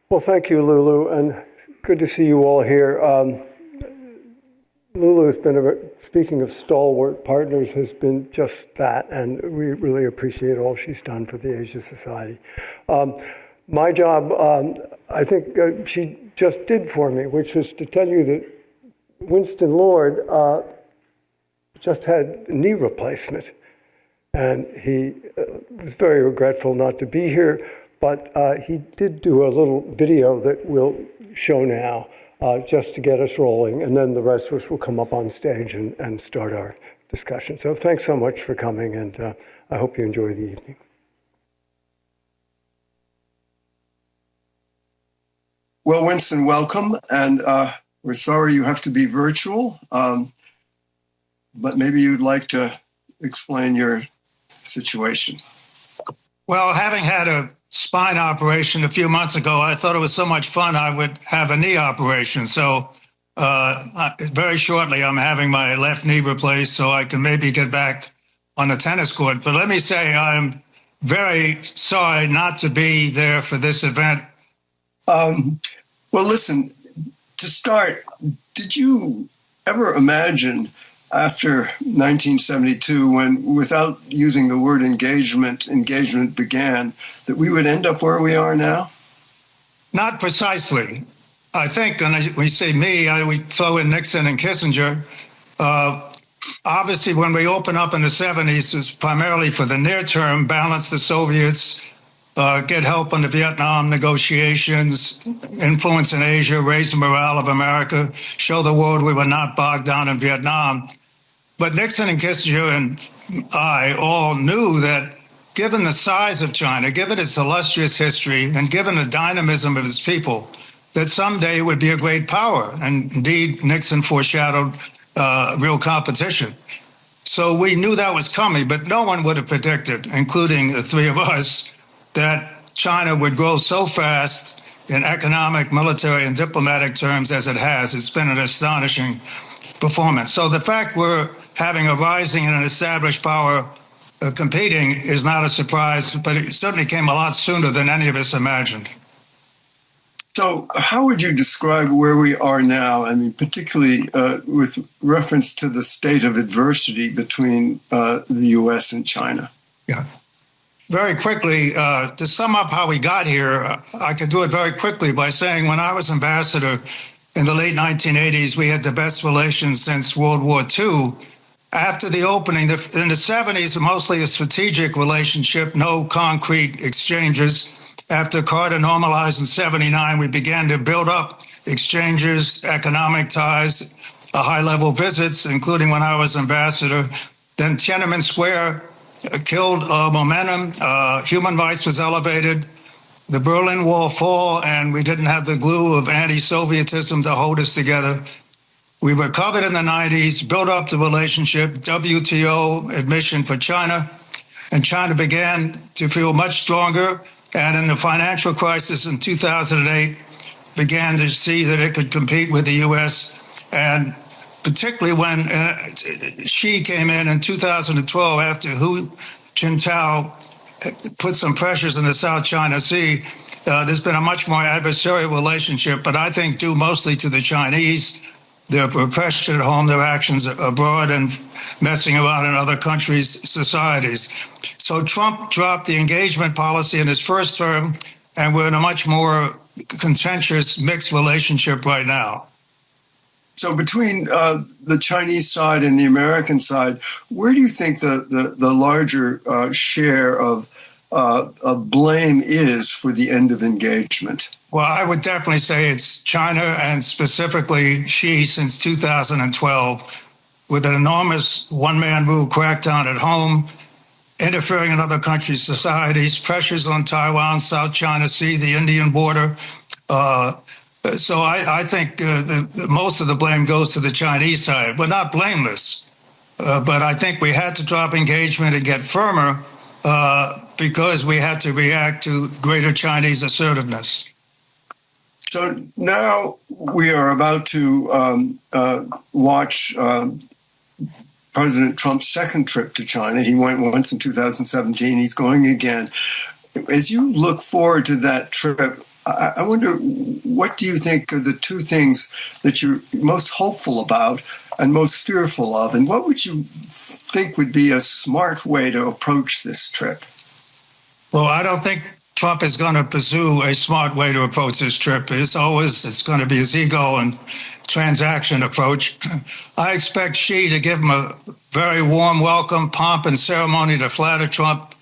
Well, thank you, Lulu, and good to see you all here. Lulu has been, speaking of stalwart partners, has been just that, and we really appreciate all she's done for the Asia Society. My job, I think she just did for me, which was to tell you that Winston Lord just had knee replacement, and he was very regretful not to be here, but he did do a little video that we'll show now just to get us rolling, and then the rest of us will come up on stage and start our discussion. So thanks so much for coming, and I hope you enjoy the evening. Well, Winston, welcome, and we're sorry you have to be virtual, but maybe you'd like to explain your situation. Well, having had a spine operation a few months ago, I thought it was so much fun I would have a knee operation. So very shortly, I'm having my left knee replaced so I can maybe get back on the tennis court. But let me say, I'm very sorry not to be there for this event. Well, listen, to start, did you ever imagine after 1972, when, without using the word engagement began, that we would end up where we are now? Not precisely. I think, and when you say me, we throw in Nixon and Kissinger. Obviously, when we open up in the 70s, it was primarily for the near term, balance the Soviets, get help on the Vietnam negotiations, influence in Asia, raise the morale of America, show the world we were not bogged down in Vietnam. But Nixon and Kissinger and I all knew that given the size of China, given its illustrious history, and given the dynamism of its people, that someday it would be a great power. And indeed, Nixon foreshadowed real competition. So we knew that was coming, but no one would have predicted, including the three of us, that China would grow so fast in economic, military, and diplomatic terms as it has. It's been an astonishing performance. So the fact we're having a rising and an established power competing is not a surprise, but it certainly came a lot sooner than any of us imagined. So how would you describe where we are now? I mean, particularly with reference to the state of adversity between the U.S. and China? Yeah. Very quickly, to sum up how we got here, I could do it very quickly by saying when I was ambassador in the late 1980s, we had the best relations since World War II. After the opening, in the 70s, mostly a strategic relationship, no concrete exchanges. After Carter normalized in 79, we began to build up exchanges, economic ties, high-level visits, including when I was ambassador. Then Tiananmen Square killed momentum. Human rights was elevated. The Berlin Wall fall, and we didn't have the glue of anti-Sovietism to hold us together. We recovered in the 90s, built up the relationship, WTO admission for China, and China began to feel much stronger. And in the financial crisis in 2008, began to see that it could compete with the U.S. And particularly when Xi came in 2012 after Hu Jintao put some pressures in the South China Sea, there's been a much more adversarial relationship, but I think due mostly to the Chinese, their repression at home, their actions abroad, and messing around in other countries' societies. So Trump dropped the engagement policy in his first term, and we're in a much more contentious, mixed relationship right now. So between the Chinese side and the American side, where do you think the larger share of blame is for the end of engagement? Well, I would definitely say it's China, and specifically Xi since 2012, with an enormous one-man rule crackdown at home, interfering in other countries' societies, pressures on Taiwan, South China Sea, the Indian border. So I think most of the blame goes to the Chinese side. We're not blameless, but I think we had to drop engagement and get firmer because we had to react to greater Chinese assertiveness. So now we are about to watch President Trump's second trip to China. He went once in 2017. He's going again. As you look forward to that trip, I wonder, what do you think are the two things that you're most hopeful about and most fearful of? And what would you think would be a smart way to approach this trip? Well, I don't think Trump is going to pursue a smart way to approach this trip. It's going to be his ego and transaction approach. I expect Xi to give him a very warm welcome, pomp and ceremony to flatter Trump.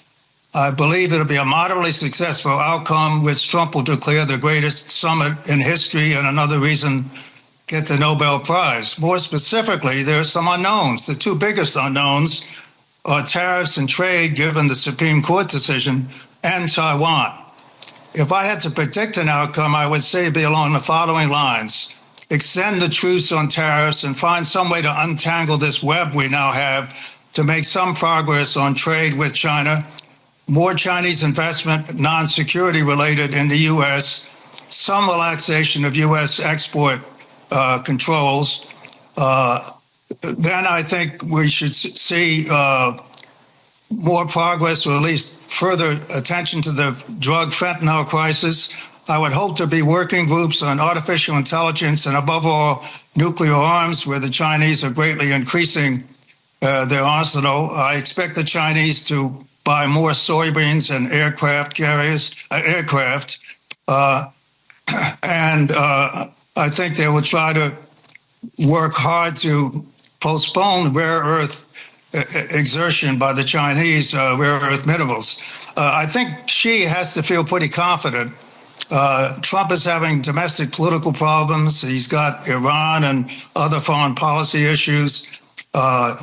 I believe it'll be a moderately successful outcome, which Trump will declare the greatest summit in history and another reason get the Nobel Prize. More specifically, there are some unknowns. The two biggest unknowns are tariffs and trade, given the Supreme Court decision, and Taiwan. If I had to predict an outcome, I would say it'd be along the following lines. Extend the truce on tariffs and find some way to untangle this web we now have to make some progress on trade with China. More Chinese investment, non-security related in the U.S., some relaxation of U.S. export controls. Then I think we should see more progress, or at least further attention to the drug fentanyl crisis. I would hope to be working groups on artificial intelligence and, above all, nuclear arms, where the Chinese are greatly increasing their arsenal. I expect the Chinese to buy more soybeans and aircraft carriers, and I think they will try to work hard to postpone rare earth exertion by the Chinese, rare earth minerals. I think Xi has to feel pretty confident. Trump is having domestic political problems. He's got Iran and other foreign policy issues.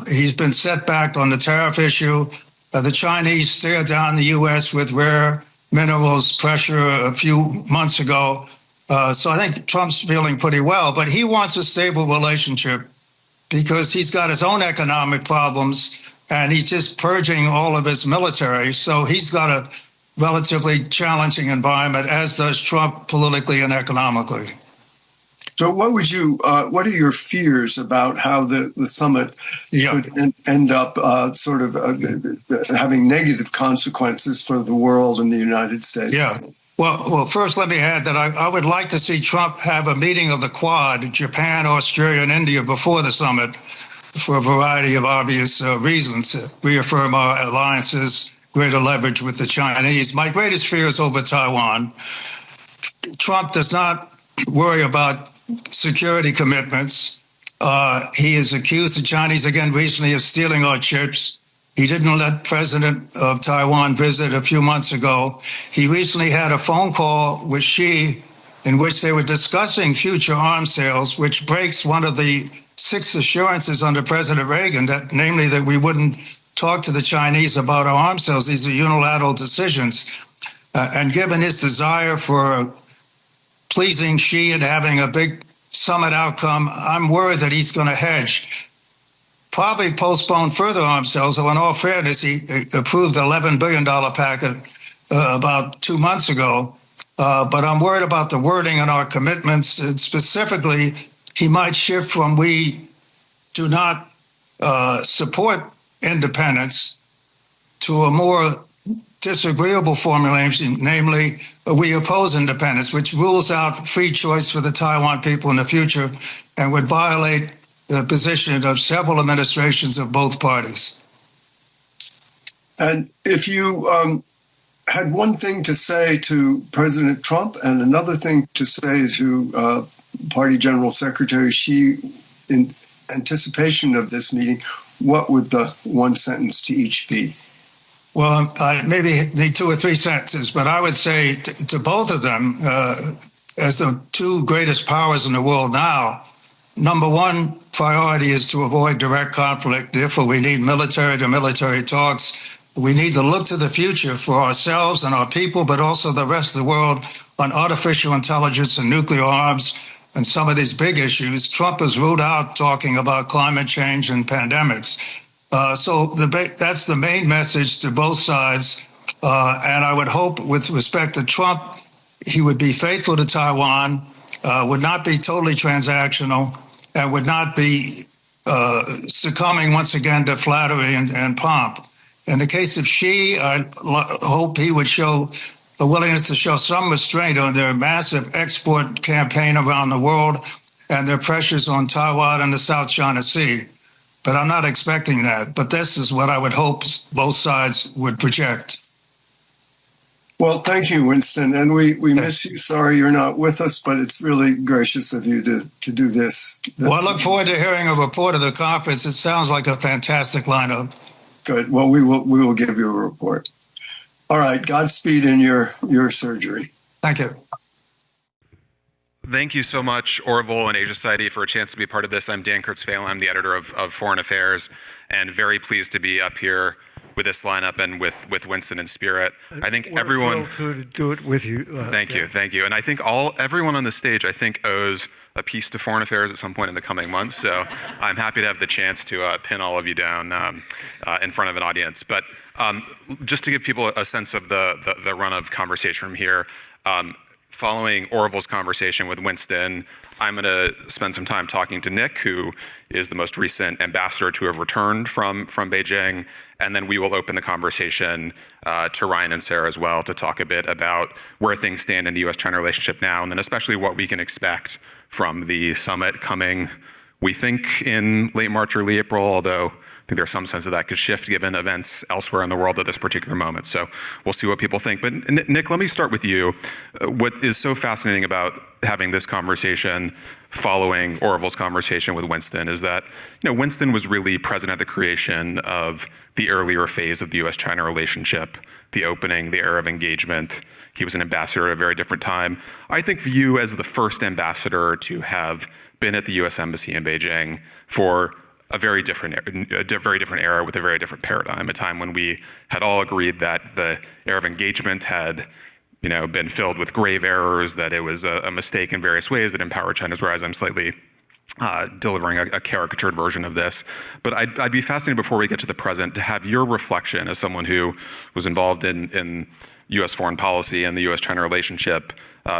He's been set back on the tariff issue. The Chinese stared down the U.S. with rare minerals pressure a few months ago. So I think Trump's feeling pretty well, but he wants a stable relationship because he's got his own economic problems and he's just purging all of his military. So he's got a relatively challenging environment, as does Trump politically and economically. So what are your fears about how the summit could end up having negative consequences for the world and the United States? Yeah. Well, first, let me add that I would like to see Trump have a meeting of the Quad, Japan, Australia, and India, before the summit for a variety of obvious reasons, reaffirm our alliances, greater leverage with the Chinese. My greatest fear is over Taiwan. Trump does not worry about security commitments. He has accused the Chinese again recently of stealing our chips. He didn't let President of Taiwan visit a few months ago. He recently had a phone call with Xi in which they were discussing future arms sales, which breaks one of the 6 assurances under President Reagan, that namely that we wouldn't talk to the Chinese about our arms sales. These are unilateral decisions. And given his desire for pleasing Xi and having a big summit outcome, I'm worried that he's going to hedge, probably postpone further arms sales. So in all fairness, he approved an $11 billion packet about 2 months ago. But I'm worried about the wording on our commitments. And specifically, he might shift from we do not support independence to a more disagreeable formulation, namely, we oppose independence, which rules out free choice for the Taiwan people in the future and would violate the position of several administrations of both parties. And if you had one thing to say to President Trump and another thing to say to Party General Secretary Xi in anticipation of this meeting, what would the one sentence to each be? Well, I maybe need 2 or 3 sentences, but I would say to both of them, as the two greatest powers in the world now, number one priority is to avoid direct conflict. Therefore, we need military-to-military talks. We need to look to the future for ourselves and our people, but also the rest of the world on artificial intelligence and nuclear arms and some of these big issues. Trump has ruled out talking about climate change and pandemics. So that's the main message to both sides. And I would hope, with respect to Trump, he would be faithful to Taiwan, would not be totally transactional, and would not be succumbing once again to flattery and pomp. In the case of Xi, I hope he would show a willingness to show some restraint on their massive export campaign around the world and their pressures on Taiwan and the South China Sea. But I'm not expecting that. But this is what I would hope both sides would project. Well, thank you, Winston. And we miss you. Sorry you're not with us, but it's really gracious of you to do this. Well, I look forward to hearing a report of the conference. It sounds like a fantastic lineup. Good. Well, we will give you a report. All right. Godspeed in your surgery. Thank you. Thank you so much, Orville and Asia Society, for a chance to be part of this. I'm Dan Kurtz-Phelan. I'm the editor of Foreign Affairs, and very pleased to be up here with this lineup and with Winston in spirit. I think everyone to do it with you. Thank you. And I think everyone on the stage, I think, owes a piece to Foreign Affairs at some point in the coming months. So I'm happy to have the chance to pin all of you down in front of an audience. But just to give people a sense of the run of conversation from here, following Orville's conversation with Winston, I'm going to spend some time talking to Nick, who is the most recent ambassador to have returned from Beijing, and then we will open the conversation to Ryan and Sarah as well to talk a bit about where things stand in the U.S. China relationship now, and then especially what we can expect from the summit coming, we think, in late March, early April, although I think there's some sense that could shift given events elsewhere in the world at this particular moment. So we'll see what people think. But Nick, let me start with you. What is so fascinating about having this conversation following Orville's conversation with Winston is that, Winston was really present at the creation of the earlier phase of the U.S. China relationship, the opening, the era of engagement. He was an ambassador at a very different time. I think of you as the first ambassador to have been at the U.S. Embassy in Beijing for a very different era with a very different paradigm, a time when we had all agreed that the era of engagement had been filled with grave errors, that it was a mistake in various ways that empowered China's rise. I'm slightly delivering a caricatured version of this. But I'd be fascinated before we get to the present to have your reflection as someone who was involved in U.S. foreign policy and the U.S. China relationship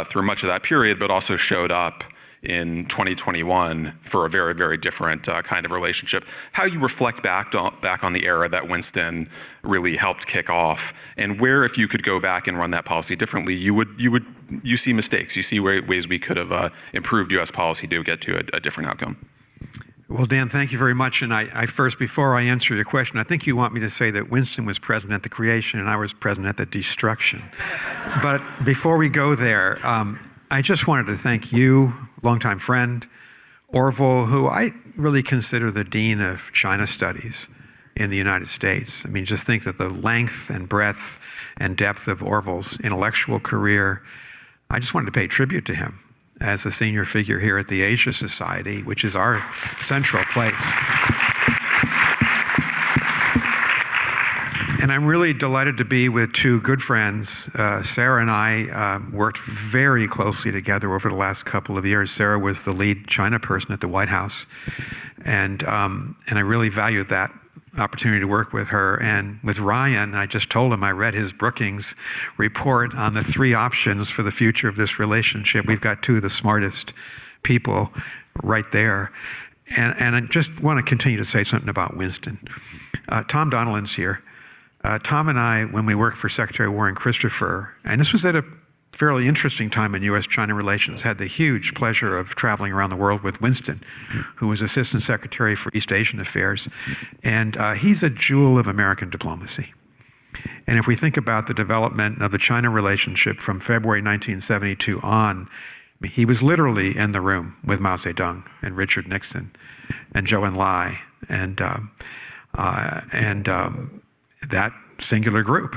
through much of that period, but also showed up in 2021 for a very, very different kind of relationship. How you reflect back on the era that Winston really helped kick off, and where, if you could go back and run that policy differently, you see mistakes, you see ways we could have improved U.S. policy to get to a different outcome. Well, Dan, thank you very much. And I first, before I answer your question, I think you want me to say that Winston was present at the creation and I was present at the destruction. But before we go there, I just wanted to thank you, longtime friend, Orville, who I really consider the dean of China Studies in the United States. I mean, just think that the length and breadth and depth of Orville's intellectual career. I just wanted to pay tribute to him as a senior figure here at the Asia Society, which is our central place. And I'm really delighted to be with two good friends. Sarah and I worked very closely together over the last couple of years. Sarah was the lead China person at the White House. And I really valued that opportunity to work with her. And with Ryan, I just told him I read his Brookings report on the 3 options for the future of this relationship. We've got 2 of the smartest people right there. And I just want to continue to say something about Winston. Tom Donilon's here. Tom and I, when we worked for Secretary Warren Christopher, and this was at a fairly interesting time in U.S. China relations, had the huge pleasure of traveling around the world with Winston, who was Assistant Secretary for East Asian Affairs. And he's a jewel of American diplomacy. And if we think about the development of the China relationship from February 1972 on, he was literally in the room with Mao Zedong and Richard Nixon and Zhou Enlai and that singular group,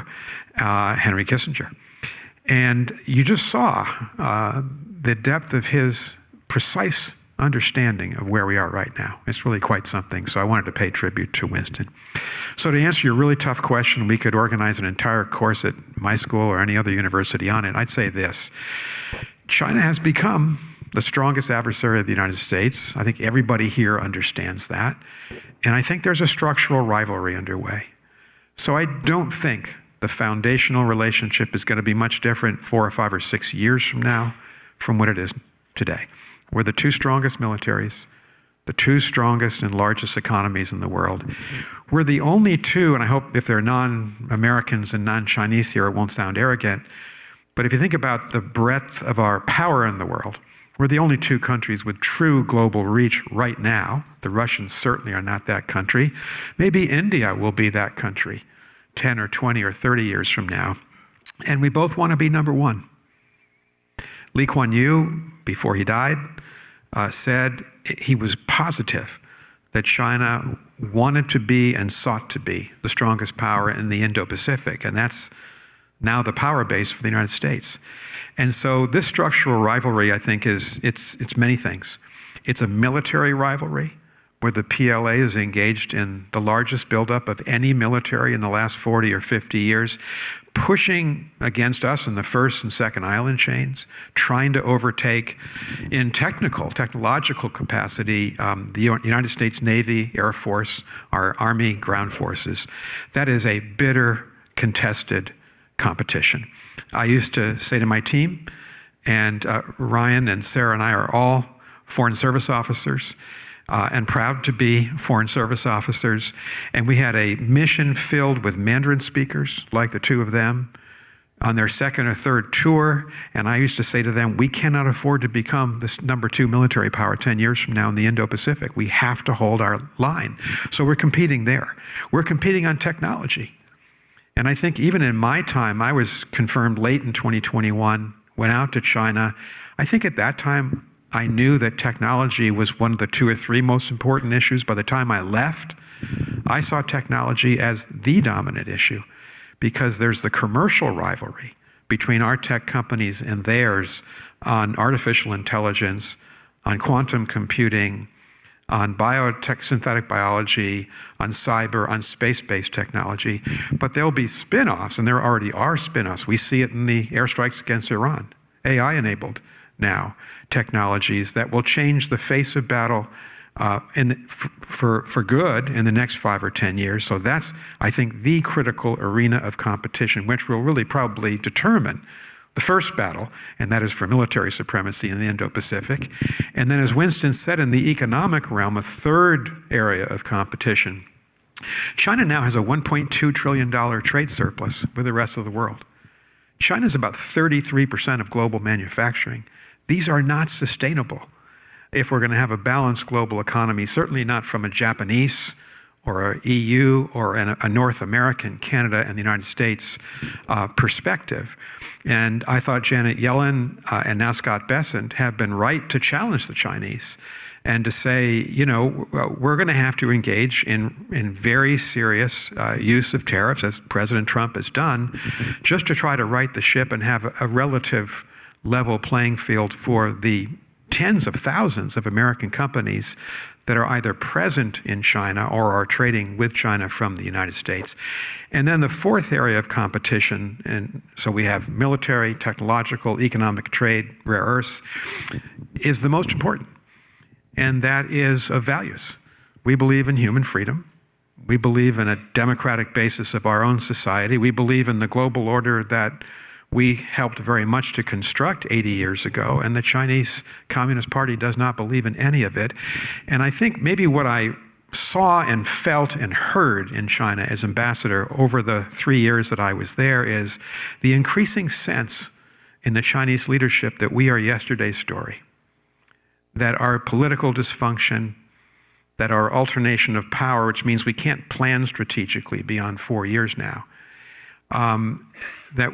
Henry Kissinger. And you just saw the depth of his precise understanding of where we are right now. It's really quite something. So I wanted to pay tribute to Winston. So to answer your really tough question, we could organize an entire course at my school or any other university on it. I'd say this: China has become the strongest adversary of the United States. I think everybody here understands that. And I think there's a structural rivalry underway. So I don't think the foundational relationship is going to be much different 4 or 5 or 6 years from now from what it is today. We're the 2 strongest militaries, the 2 strongest and largest economies in the world. We're the only 2, and I hope if there are non-Americans and non-Chinese here, it won't sound arrogant, But if you think about the breadth of our power in the world, we're the only two countries with true global reach right now. The Russians certainly are not that country. Maybe India will be that country 10 or 20 or 30 years from now. And we both want to be number one. Lee Kuan Yew, before he died, said he was positive that China wanted to be and sought to be the strongest power in the Indo-Pacific. And that's now the power base for the United States. And so this structural rivalry, I think, it's many things. It's a military rivalry where the PLA is engaged in the largest buildup of any military in the last 40 or 50 years, pushing against us in the first and second island chains, trying to overtake in technological capacity, the United States Navy, Air Force, our Army ground forces. That is a bitter, contested competition. I used to say to my team, and Ryan and Sarah and I are all Foreign Service officers, and proud to be Foreign Service officers. And we had a mission filled with Mandarin speakers, like the two of them, on their second or third tour. And I used to say to them, we cannot afford to become this number 2 military power 10 years from now in the Indo-Pacific. We have to hold our line. So we're competing there. We're competing on technology. And I think even in my time, I was confirmed late in 2021, went out to China. I think at that time, I knew that technology was one of the 2 or 3 most important issues. By the time I left, I saw technology as the dominant issue because there's the commercial rivalry between our tech companies and theirs on artificial intelligence, on quantum computing, on biotech, synthetic biology, on cyber, on space-based technology. But there'll be spin-offs, and there already are spin-offs. We see it in the airstrikes against Iran, AI-enabled now technologies that will change the face of battle for good in the next 5 or 10 years. So that's, I think, the critical arena of competition, which will really probably determine the first battle, and that is for military supremacy in the Indo-Pacific. And then, as Winston said, in the economic realm, a third area of competition. China now has a $1.2 trillion trade surplus with the rest of the world. China is about 33% of global manufacturing. These are not sustainable if we're going to have a balanced global economy, certainly not from a Japanese or a EU or a North American, Canada and the United States perspective. And I thought Janet Yellen and now Scott Bessent have been right to challenge the Chinese and to say, you know, we're going to have to engage in very serious use of tariffs, as President Trump has done, just to try to right the ship and have a relative level playing field for the tens of thousands of American companies that are either present in China or are trading with China from the United States. And then the fourth area of competition, and so we have military, technological, economic trade, rare earths, is the most important. And that is of values. We believe in human freedom. We believe in a democratic basis of our own society. We believe in the global order that we helped very much to construct 80 years ago, and the Chinese Communist Party does not believe in any of it. And I think maybe what I saw and felt and heard in China as ambassador over the 3 years that I was there is the increasing sense in the Chinese leadership that we are yesterday's story, that our political dysfunction, that our alternation of power, which means we can't plan strategically beyond 4 years now, that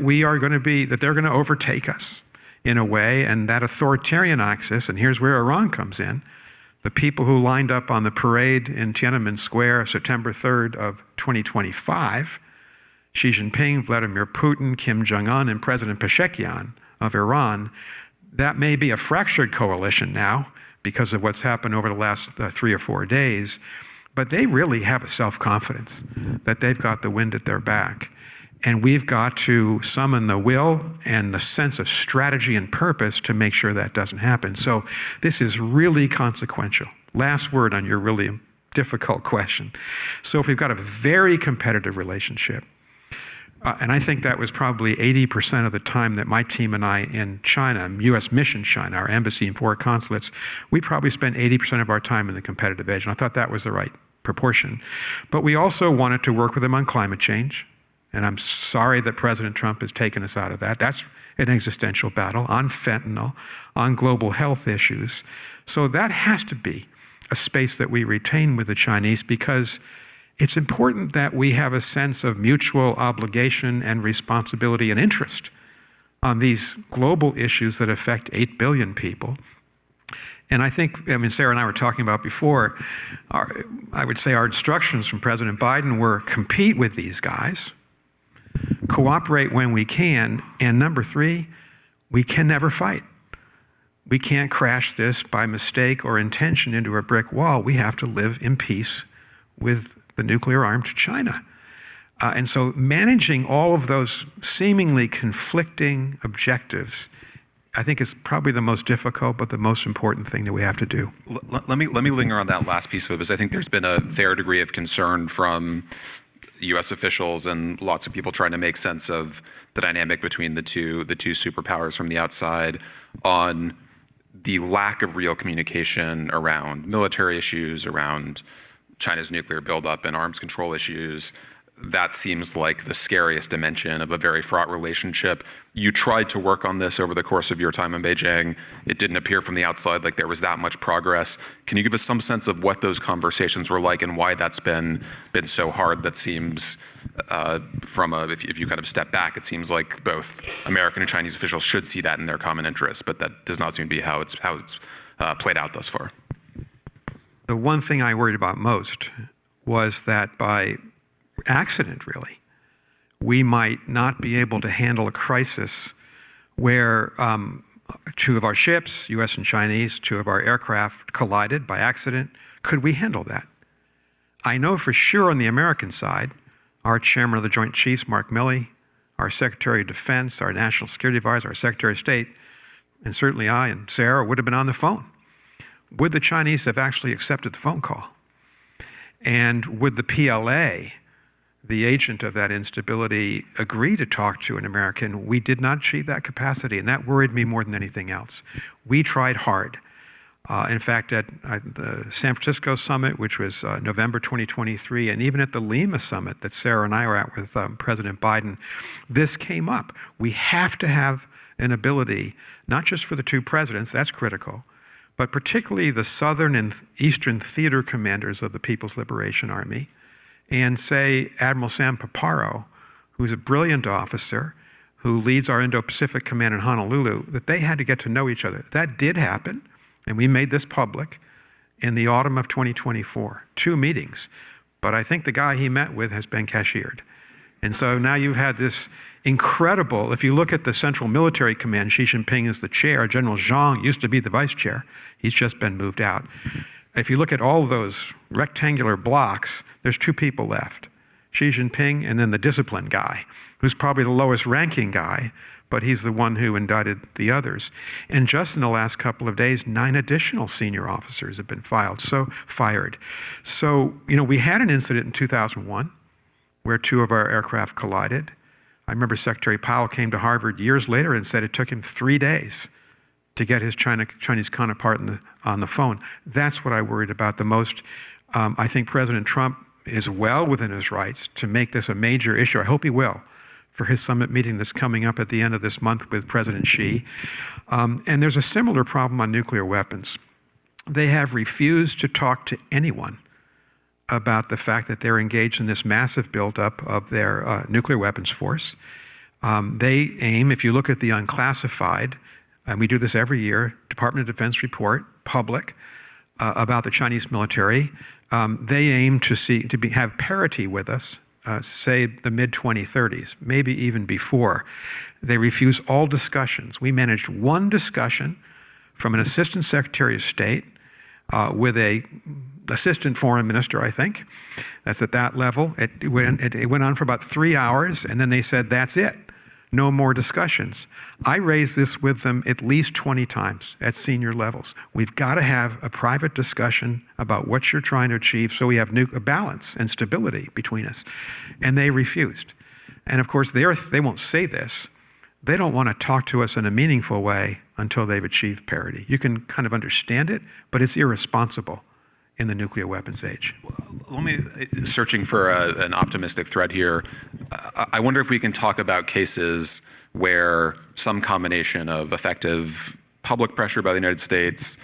they're going to overtake us in a way, and that authoritarian axis, and here's where Iran comes in, the people who lined up on the parade in Tiananmen Square September 3rd of 2025, Xi Jinping, Vladimir Putin, Kim Jong-un, and President Pezeshkian of Iran, that may be a fractured coalition now because of what's happened over the last 3 or 4 days, but they really have a self-confidence that they've got the wind at their back. And we've got to summon the will and the sense of strategy and purpose to make sure that doesn't happen. So this is really consequential. Last word on your really difficult question. So if we've got a very competitive relationship, and I think that was probably 80% of the time that my team and I in China, U.S. Mission China, our embassy and 4 consulates, we probably spent 80% of our time in the competitive edge. And I thought that was the right proportion. But we also wanted to work with them on climate change. And I'm sorry that President Trump has taken us out of that. That's an existential battle on fentanyl, on global health issues. So that has to be a space that we retain with the Chinese, because it's important that we have a sense of mutual obligation and responsibility and interest on these global issues that affect 8 billion people. And I think, Sarah and I were talking about before, I would say our instructions from President Biden were compete with these guys, cooperate when we can, and number 3, we can never fight. We can't crash this by mistake or intention into a brick wall. We have to live in peace with the nuclear-armed China. And so managing all of those seemingly conflicting objectives, I think, is probably the most difficult but the most important thing that we have to do. Let me linger on that last piece of it, because I think there's been a fair degree of concern from U.S. officials and lots of people trying to make sense of the dynamic between the two superpowers from the outside on the lack of real communication around military issues, around China's nuclear buildup and arms control issues. That seems like the scariest dimension of a very fraught relationship. You tried to work on this over the course of your time in Beijing. It didn't appear from the outside like there was that much progress. Can you give us some sense of what those conversations were like and why that's been so hard? That seems, if you kind of step back, it seems like both American and Chinese officials should see that in their common interest, but that does not seem to be how it's played out thus far. The one thing I worried about most was that by accident, really, we might not be able to handle a crisis where 2 of our ships, U.S. and Chinese, 2 of our aircraft collided by accident. Could we handle that? I know for sure on the American side, our Chairman of the Joint Chiefs, Mark Milley, our Secretary of Defense, our National Security Advisor, our Secretary of State, and certainly I and Sarah would have been on the phone. Would the Chinese have actually accepted the phone call? And would the PLA, the agent of that instability, agree to talk to an American? We did not achieve that capacity, and that worried me more than anything else. We tried hard. In fact, at the San Francisco summit, which was November 2023, and even at the Lima summit that Sarah and I were at with President Biden, this came up. We have to have an ability, not just for the 2 presidents, that's critical, but particularly the Southern and Eastern theater commanders of the People's Liberation Army, and say Admiral Sam Paparo, who's a brilliant officer who leads our Indo-Pacific Command in Honolulu, that they had to get to know each other. That did happen, and we made this public in the autumn of 2024, 2 meetings. But I think the guy he met with has been cashiered. And so now you've had this incredible, if you look at the Central Military Command, Xi Jinping is the chair, General Zhang used to be the vice chair. He's just been moved out. If you look at all those rectangular blocks, there's 2 people left, Xi Jinping and then the discipline guy, who's probably the lowest ranking guy, but he's the one who indicted the others. And just in the last couple of days, 9 additional senior officers have been fired. So, we had an incident in 2001 where 2 of our aircraft collided. I remember Secretary Powell came to Harvard years later and said it took him 3 days to get his Chinese counterpart on the phone. That's what I worried about the most. I think President Trump is well within his rights to make this a major issue. I hope he will, for his summit meeting that's coming up at the end of this month with President Xi. And there's a similar problem on nuclear weapons. They have refused to talk to anyone about the fact that they're engaged in this massive buildup of their nuclear weapons force. They aim, if you look at the unclassified, and we do this every year, Department of Defense report, public, about the Chinese military, they aim to have parity with us, say the mid-2030s, maybe even before. They refuse all discussions. We managed 1 discussion from an Assistant Secretary of State with a Assistant Foreign Minister, I think. That's at that level. It went on for about 3 hours, and then they said, that's it. No more discussions. I raised this with them at least 20 times at senior levels. We've got to have a private discussion about what you're trying to achieve so we have a balance and stability between us. And they refused. And of course, they won't say this. They don't want to talk to us in a meaningful way until they've achieved parity. You can kind of understand it, but it's irresponsible in the nuclear weapons age. Let me, searching for an optimistic thread here, I wonder if we can talk about cases where some combination of effective public pressure by the United States,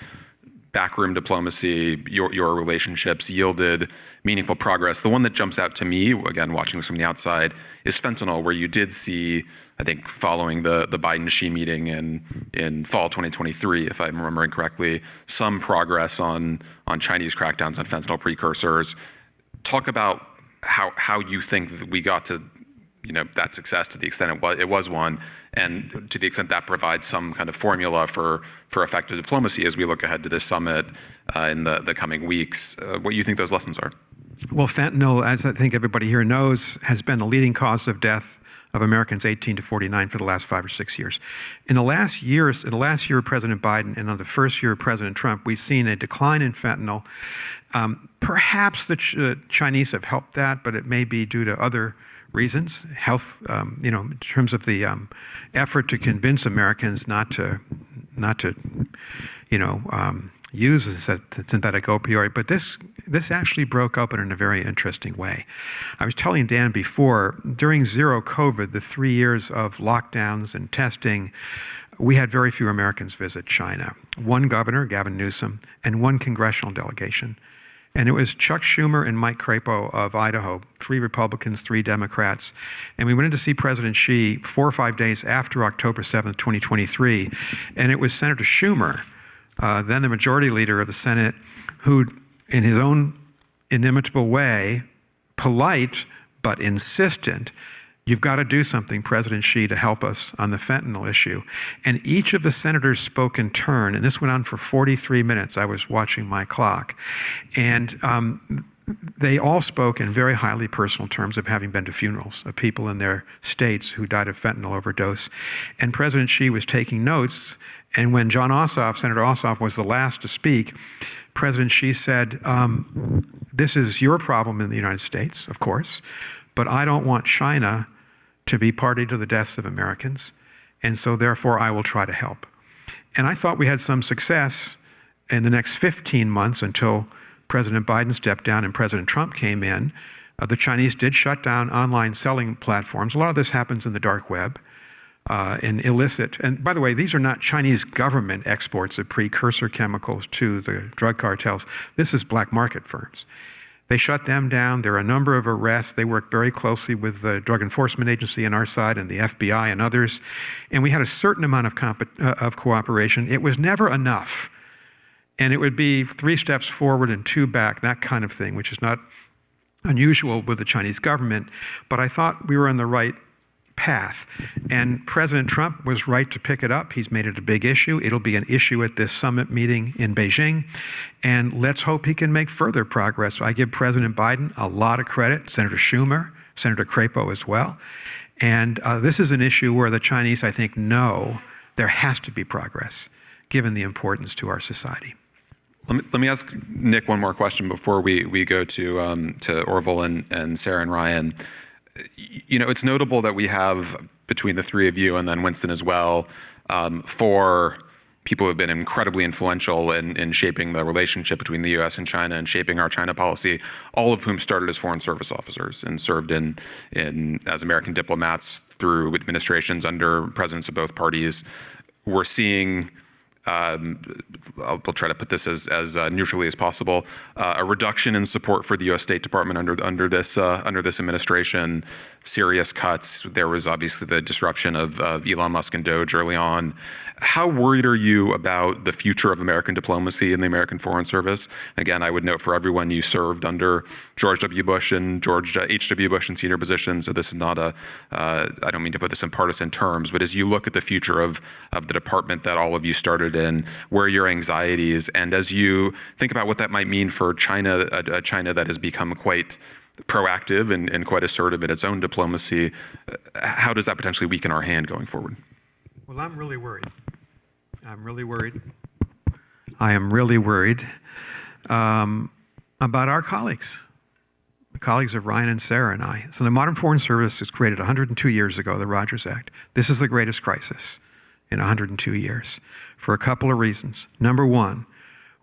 backroom diplomacy, your relationships yielded meaningful progress. The one that jumps out to me, again, watching this from the outside, is fentanyl, where you did see, I think, following the Biden-Xi meeting in fall 2023, if I'm remembering correctly, some progress on Chinese crackdowns on fentanyl precursors. Talk about how you think that we got to that success to the extent it was one, and to the extent that provides some kind of formula for effective diplomacy as we look ahead to this summit in the coming weeks. What you think those lessons are? Well, fentanyl, as I think everybody here knows, has been the leading cause of death of Americans 18 to 49 for the last 5 or 6 years. In the last year of President Biden and in the first year of President Trump, we've seen a decline in fentanyl. Perhaps the Chinese have helped that, but it may be due to other reasons, health, in terms of the effort to convince Americans not to use a synthetic opioid. But this actually broke open in a very interesting way. I was telling Dan before, during zero COVID, the 3 years of lockdowns and testing, we had very few Americans visit China. One governor, Gavin Newsom, and one congressional delegation. And it was Chuck Schumer and Mike Crapo of Idaho, 3 Republicans, 3 Democrats. And we went in to see President Xi 4 or 5 days after October 7th, 2023. And it was Senator Schumer, then the majority leader of the Senate, who, in his own inimitable way, polite but insistent, you've got to do something, President Xi, to help us on the fentanyl issue. And each of the senators spoke in turn, and this went on for 43 minutes. I was watching my clock. And they all spoke in very highly personal terms of having been to funerals of people in their states who died of fentanyl overdose. And President Xi was taking notes, and when Senator Ossoff was the last to speak, President Xi said, this is your problem in the United States, of course, but I don't want China to be party to the deaths of Americans, and so therefore I will try to help. And I thought we had some success in the next 15 months until President Biden stepped down and President Trump came in. The Chinese did shut down online selling platforms. A lot of this happens in the dark web and illicit. And by the way, these are not Chinese government exports of precursor chemicals to the drug cartels. This is black market firms. They shut them down. There are a number of arrests. They work very closely with the Drug Enforcement Agency on our side and the FBI and others. And we had a certain amount of cooperation. It was never enough. And it would be 3 steps forward and 2 back, that kind of thing, which is not unusual with the Chinese government. But I thought we were on the right path. And President Trump was right to pick it up. He's made it a big issue. It'll be an issue at this summit meeting in Beijing. And let's hope he can make further progress. I give President Biden a lot of credit, Senator Schumer, Senator Crapo as well. And this is an issue where the Chinese, I think, know there has to be progress, given the importance to our society. Let me ask Nick one more question before we go to Orville and Sarah and Ryan. It's notable that we have, between the 3 of you and then Winston as well, 4 people who have been incredibly influential in shaping the relationship between the U.S. and China and shaping our China policy, all of whom started as foreign service officers and served as American diplomats through administrations under presidents of both parties. We're seeing, I'll try to put this as neutrally as possible, a reduction in support for the U.S. State Department under this administration, serious cuts. There was obviously the disruption of Elon Musk and Doge early on. How worried are you about the future of American diplomacy and the American Foreign Service? Again, I would note for everyone, you served under George W. Bush and George H.W. Bush in senior positions, so this is not I don't mean to put this in partisan terms, but as you look at the future of the department that all of you started in, where are your anxieties? And as you think about what that might mean for China, a China that has become quite proactive and quite assertive in its own diplomacy, how does that potentially weaken our hand going forward? Well, I'm really worried. I'm really worried. I am really worried about our colleagues, the colleagues of Ryan and Sarah and I. So the modern Foreign Service was created 102 years ago, the Rogers Act. This is the greatest crisis in 102 years for a couple of reasons. Number one,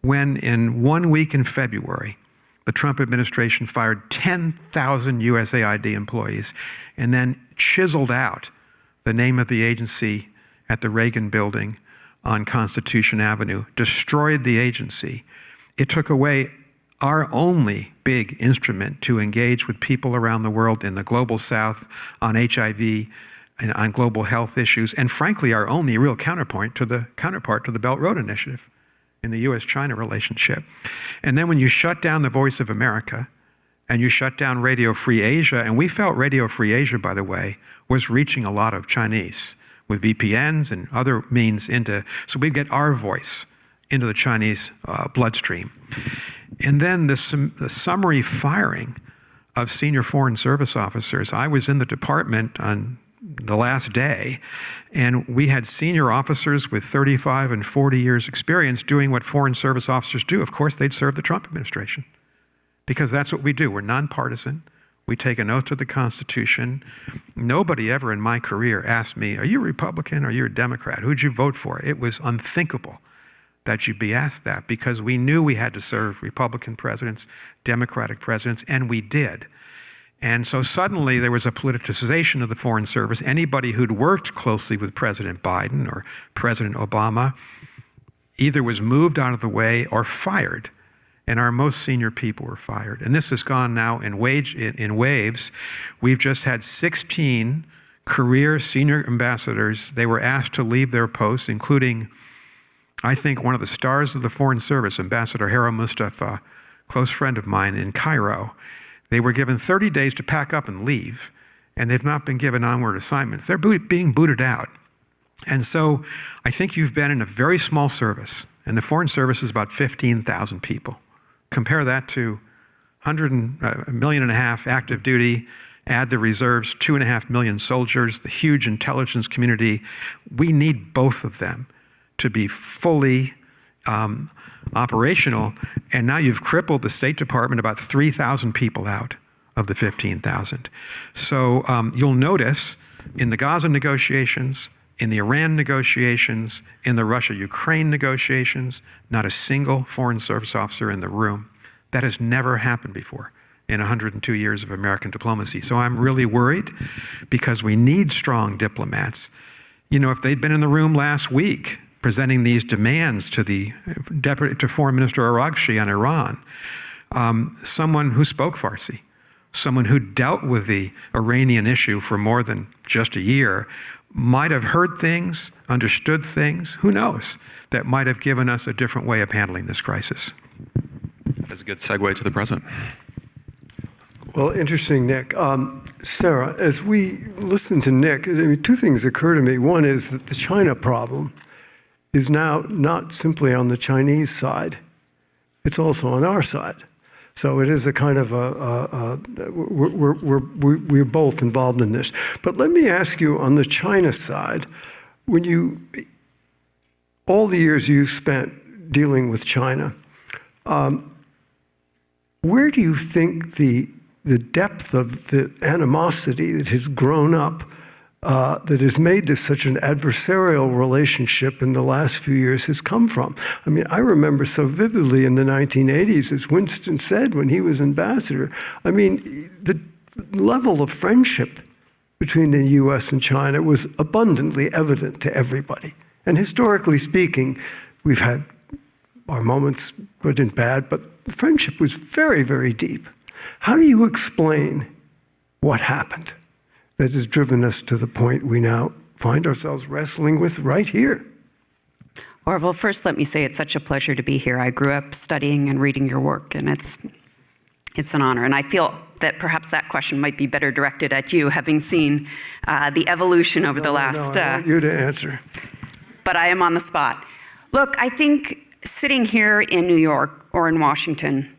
when in 1 week in February, the Trump administration fired 10,000 USAID employees and then chiseled out the name of the agency at the Reagan Building on Constitution Avenue, destroyed the agency. It took away our only big instrument to engage with people around the world in the global South on HIV and on global health issues, and frankly, our only real counterpart to the Belt Road Initiative in the U.S. China relationship. And then when you shut down the Voice of America and you shut down Radio Free Asia, and we felt Radio Free Asia, by the way, was reaching a lot of Chinese with VPNs and other means so we get our voice into the Chinese bloodstream. And then the summary firing of senior Foreign Service officers. I was in the department on the last day, and we had senior officers with 35 and 40 years experience doing what Foreign Service officers do. Of course, they'd serve the Trump administration, because that's what we do. We're nonpartisan. We take an oath to the Constitution. Nobody ever in my career asked me, are you a Republican or are you a Democrat? Who'd you vote for? It was unthinkable that you'd be asked that, because we knew we had to serve Republican presidents, Democratic presidents, and we did. And so suddenly there was a politicization of the Foreign Service. Anybody who'd worked closely with President Biden or President Obama either was moved out of the way or fired. And our most senior people were fired. And this has gone now in waves. We've just had 16 career senior ambassadors. They were asked to leave their posts, including, I think, one of the stars of the Foreign Service, Ambassador Hera Mustafa, close friend of mine in Cairo. They were given 30 days to pack up and leave, and they've not been given onward assignments. They're being booted out. And so I think you've been in a very small service, and the Foreign Service is about 15,000 people. Compare that to 1.5 million active duty, add the reserves, 2.5 million soldiers, the huge intelligence community. We need both of them to be fully operational. And now you've crippled the State Department, about 3,000 people out of the 15,000. So you'll notice in the Gaza negotiations, in the Iran negotiations, in the Russia-Ukraine negotiations, not a single Foreign Service officer in the room. That has never happened before in 102 years of American diplomacy. So I'm really worried, because we need strong diplomats. You know, if they'd been in the room last week presenting these demands to to Foreign Minister Araghchi on Iran, someone who spoke Farsi, someone who dealt with the Iranian issue for more than just a year, might have heard things, understood things, who knows, that might have given us a different way of handling this crisis. That's a good segue to the present. Well, interesting, Nick. Sarah, as we listen to Nick, I mean, two things occur to me. One is that the China problem is now not simply on the Chinese side, it's also on our side. So it is a kind of we're both involved in this. But let me ask you, on the China side, all the years you spent dealing with China, where do you think the depth of the animosity that has grown up, that has made this such an adversarial relationship in the last few years has come from? I mean, I remember so vividly in the 1980s, as Winston said when he was ambassador, I mean, the level of friendship between the U.S. and China was abundantly evident to everybody. And historically speaking, we've had our moments, good and bad, but the friendship was very, very deep. How do you explain what happened that has driven us to the point we now find ourselves wrestling with right here? Orville, first let me say it's such a pleasure to be here. I grew up studying and reading your work, and it's an honor. And I feel that perhaps that question might be better directed at you, having seen the evolution over the last... No, I want you to answer. But I am on the spot. Look, I think sitting here in New York or in Washington,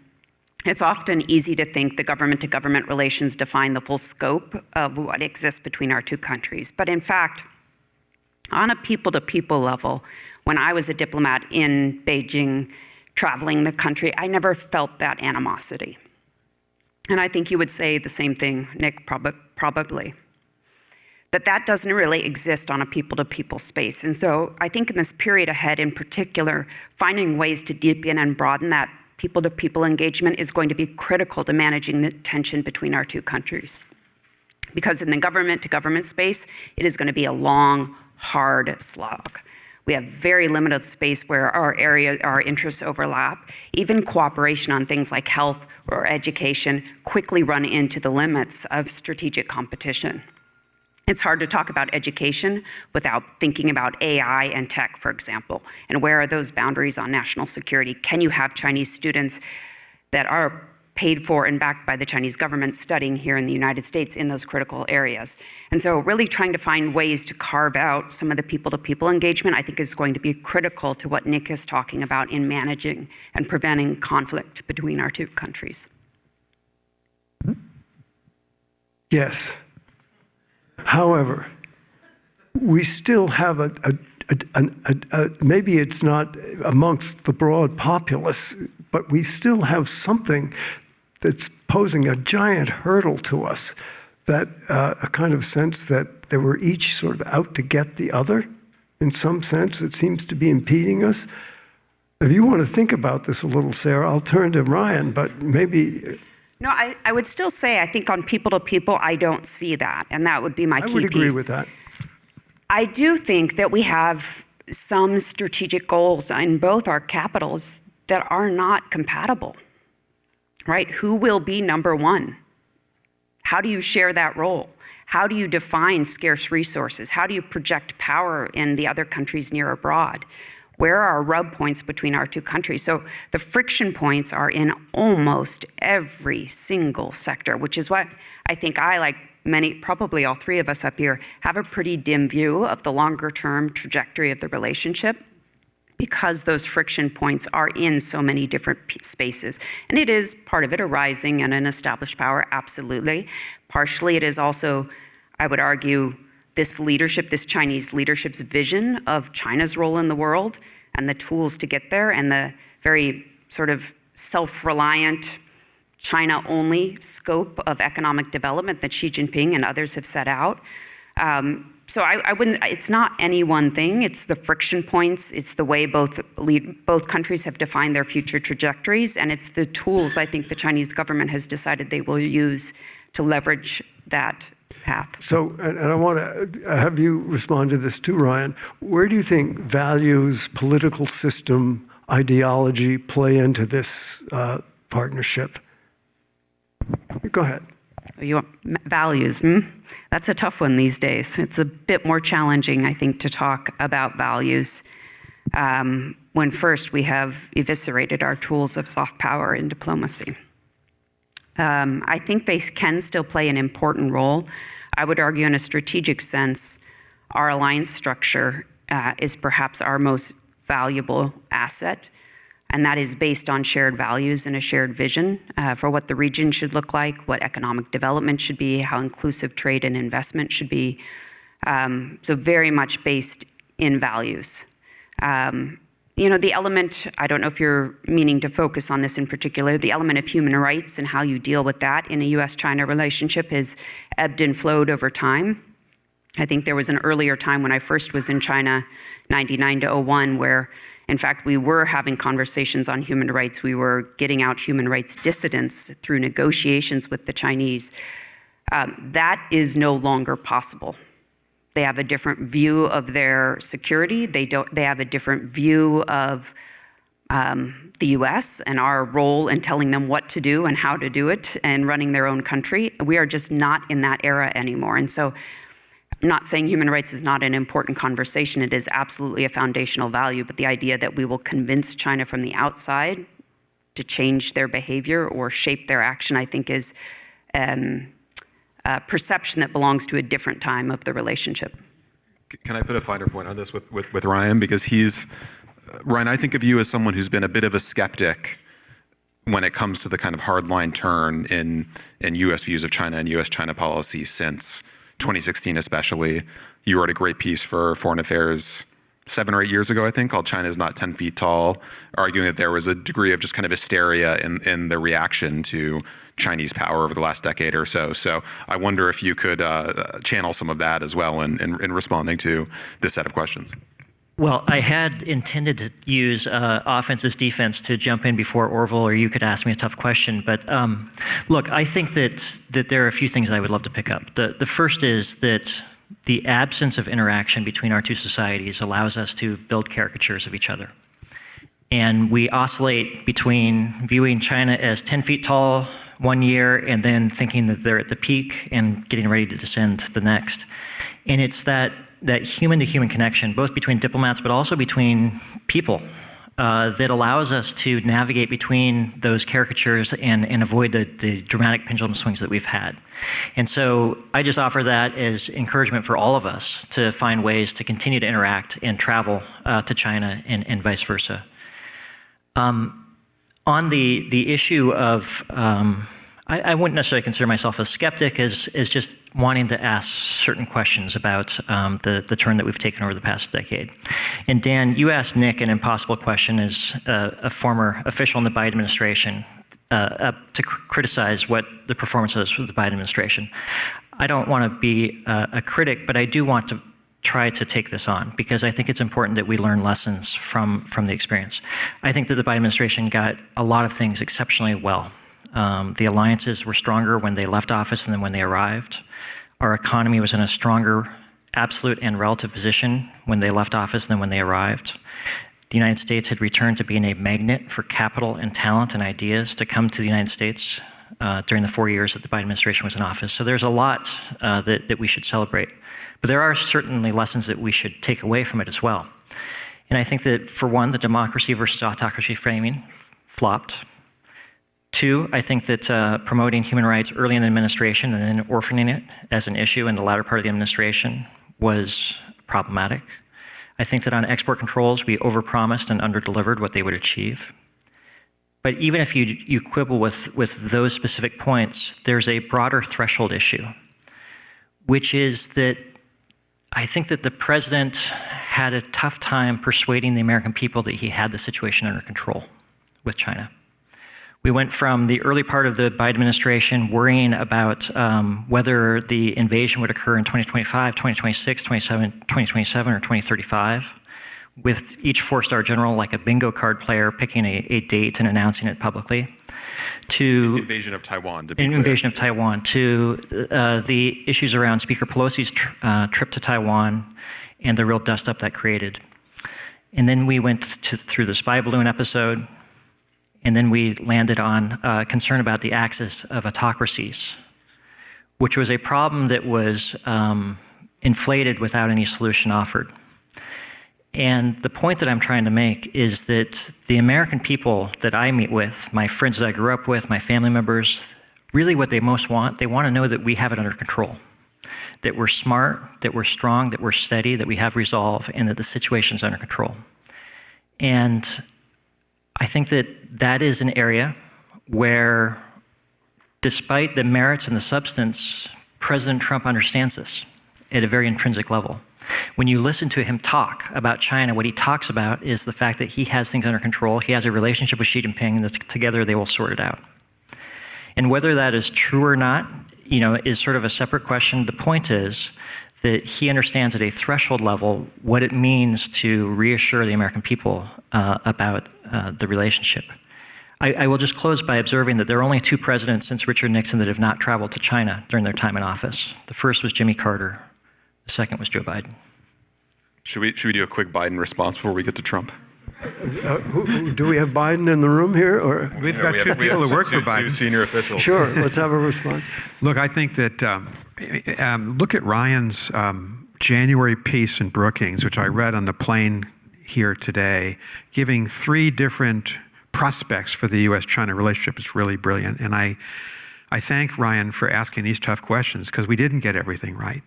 it's often easy to think the government-to-government relations define the full scope of what exists between our two countries. But in fact, on a people-to-people level, when I was a diplomat in Beijing, traveling the country, I never felt that animosity. And I think you would say the same thing, Nick, probably. That doesn't really exist on a people-to-people space. And so I think in this period ahead in particular, finding ways to deepen and broaden that people-to-people engagement is going to be critical to managing the tension between our two countries. Because in the government-to-government space, it is going to be a long, hard slog. We have very limited space where our interests overlap. Even cooperation on things like health or education quickly run into the limits of strategic competition. It's hard to talk about education without thinking about AI and tech, for example, and where are those boundaries on national security? Can you have Chinese students that are paid for and backed by the Chinese government studying here in the United States in those critical areas? And so really trying to find ways to carve out some of the people-to-people engagement, I think, is going to be critical to what Nick is talking about in managing and preventing conflict between our two countries. Yes. However, we still have maybe it's not amongst the broad populace, but we still have something that's posing a giant hurdle to us, that a kind of sense that they were each sort of out to get the other. In some sense, it seems to be impeding us. If you want to think about this a little, Sarah, I'll turn to Ryan, but maybe... No, I would still say, I think on people-to-people, I don't see that, and that would be my key piece. I would agree with that. I do think that we have some strategic goals in both our capitals that are not compatible, right? Who will be number one? How do you share that role? How do you define scarce resources? How do you project power in the other countries near abroad? Where are rub points between our two countries? So the friction points are in almost every single sector, which is what I think I, like many, probably all three of us up here, have a pretty dim view of the longer term trajectory of the relationship, because those friction points are in so many different spaces. And it is part of it a rising and an established power, absolutely. Partially it is also, I would argue, this leadership, this Chinese leadership's vision of China's role in the world and the tools to get there, and the very sort of self-reliant, China-only scope of economic development that Xi Jinping and others have set out. So I wouldn't, it's not any one thing, it's the friction points, it's the way both countries have defined their future trajectories, and it's the tools I think the Chinese government has decided they will use to leverage that path. So, and I want to have you respond to this too, Ryan. Where do you think values, political system, ideology play into this partnership? Go ahead. You want values? That's a tough one these days. It's a bit more challenging, I think, to talk about values when first we have eviscerated our tools of soft power in diplomacy. I think they can still play an important role. I would argue in a strategic sense, our alliance structure is perhaps our most valuable asset, and that is based on shared values and a shared vision for what the region should look like, what economic development should be, how inclusive trade and investment should be. So very much based in values. You know, the element, I don't know if you're meaning to focus on this in particular, the element of human rights and how you deal with that in a U.S. China relationship has ebbed and flowed over time. I think there was an earlier time when I first was in China, 99 to 01, where in fact we were having conversations on human rights. We were getting out human rights dissidents through negotiations with the Chinese. That is no longer possible. They have a different view of their security. They have a different view of the U.S. and our role in telling them what to do and how to do it and running their own country. We are just not in that era anymore. And so I'm not saying human rights is not an important conversation. It is absolutely a foundational value, but the idea that we will convince China from the outside to change their behavior or shape their action, I think is perception that belongs to a different time of the relationship. Can I put a finer point on this with Ryan? Because Ryan, I think of you as someone who's been a bit of a skeptic when it comes to the kind of hardline turn in U.S. views of China and U.S. China policy since 2016 especially. You wrote a great piece for Foreign Affairs 7 or 8 years ago, I think, called China is Not 10 Feet Tall, arguing that there was a degree of just kind of hysteria in the reaction to Chinese power over the last decade or so. So I wonder if you could channel some of that as well in responding to this set of questions. Well, I had intended to use offense as defense to jump in before Orville, or you could ask me a tough question. But look, I think that there are a few things I would love to pick up. The first is that the absence of interaction between our two societies allows us to build caricatures of each other. And we oscillate between viewing China as 10 feet tall one year and then thinking that they're at the peak and getting ready to descend the next. And it's that human-to-human connection, both between diplomats but also between people, that allows us to navigate between those caricatures and avoid the dramatic pendulum swings that we've had. And so I just offer that as encouragement for all of us to find ways to continue to interact and travel to China and vice versa. On the issue of, I wouldn't necessarily consider myself a skeptic as just wanting to ask certain questions about the turn that we've taken over the past decade. And Dan, you asked Nick an impossible question as a former official in the Biden administration to criticize what the performance was of the Biden administration. I don't want to be a critic, but I do want to try to take this on because I think it's important that we learn lessons from the experience. I think that the Biden administration got a lot of things exceptionally well. The alliances were stronger when they left office than when they arrived. Our economy was in a stronger absolute and relative position when they left office than when they arrived. The United States had returned to being a magnet for capital and talent and ideas to come to the United States during the 4 years that the Biden administration was in office. So there's a lot that we should celebrate. But there are certainly lessons that we should take away from it as well. And I think that, for one, the democracy versus autocracy framing flopped. Two, I think that promoting human rights early in the administration and then orphaning it as an issue in the latter part of the administration was problematic. I think that on export controls, we overpromised and underdelivered what they would achieve. But even if you quibble with those specific points, there's a broader threshold issue, which is that I think that the president had a tough time persuading the American people that he had the situation under control with China. We went from the early part of the Biden administration worrying about whether the invasion would occur in 2025, 2026, 2027, or 2035, with each four-star general like a bingo card player picking a date and announcing it publicly, to invasion of Taiwan, to be an clear. invasion of Taiwan, to the issues around Speaker Pelosi's trip to Taiwan and the real dust-up that created. And then we went through the spy balloon episode, and then we landed on concern about the axis of autocracies, which was a problem that was inflated without any solution offered. And the point that I'm trying to make is that the American people that I meet with, my friends that I grew up with, my family members, really what they most want, they want to know that we have it under control, that we're smart, that we're strong, that we're steady, that we have resolve, and that the situation's under control. And I think that that is an area where, despite the merits and the substance, President Trump understands this at a very intrinsic level. When you listen to him talk about China, what he talks about is the fact that he has things under control. He has a relationship with Xi Jinping, and that together they will sort it out. And whether that is true or not, is sort of a separate question. The point is that he understands at a threshold level what it means to reassure the American people about the relationship. I will just close by observing that there are only two presidents since Richard Nixon that have not traveled to China during their time in office. The first was Jimmy Carter. The second was Joe Biden. Should we do a quick Biden response before we get to Trump? Do we have Biden in the room here? Or? We've got two people who work for Biden. Two senior officials. Sure, let's have a response. Look, I think that, look at Ryan's January piece in Brookings, which I read on the plane here today, giving three different prospects for the U.S. China relationship. It's really brilliant. And I thank Ryan for asking these tough questions because we didn't get everything right.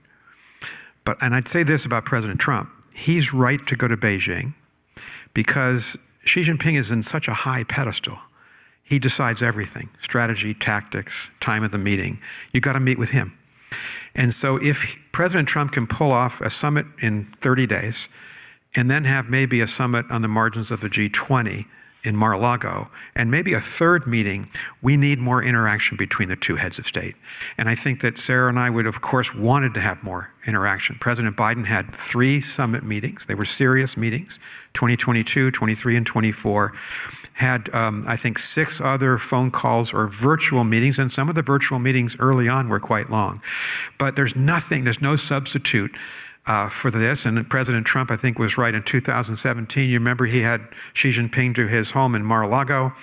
And I'd say this about President Trump. He's right to go to Beijing because Xi Jinping is in such a high pedestal. He decides everything, strategy, tactics, time of the meeting. You got to meet with him. And so if President Trump can pull off a summit in 30 days and then have maybe a summit on the margins of the G20 in Mar-a-Lago, and maybe a third meeting, we need more interaction between the two heads of state. And I think that Sarah and I would, of course, wanted to have more interaction. President Biden had 3 summit meetings. They were serious meetings, 2022, 23, and 24. Had, I think, 6 other phone calls or virtual meetings, and some of the virtual meetings early on were quite long. But there's no substitute for this, and President Trump, I think, was right in 2017. You remember he had Xi Jinping to his home in Mar-a-Lago.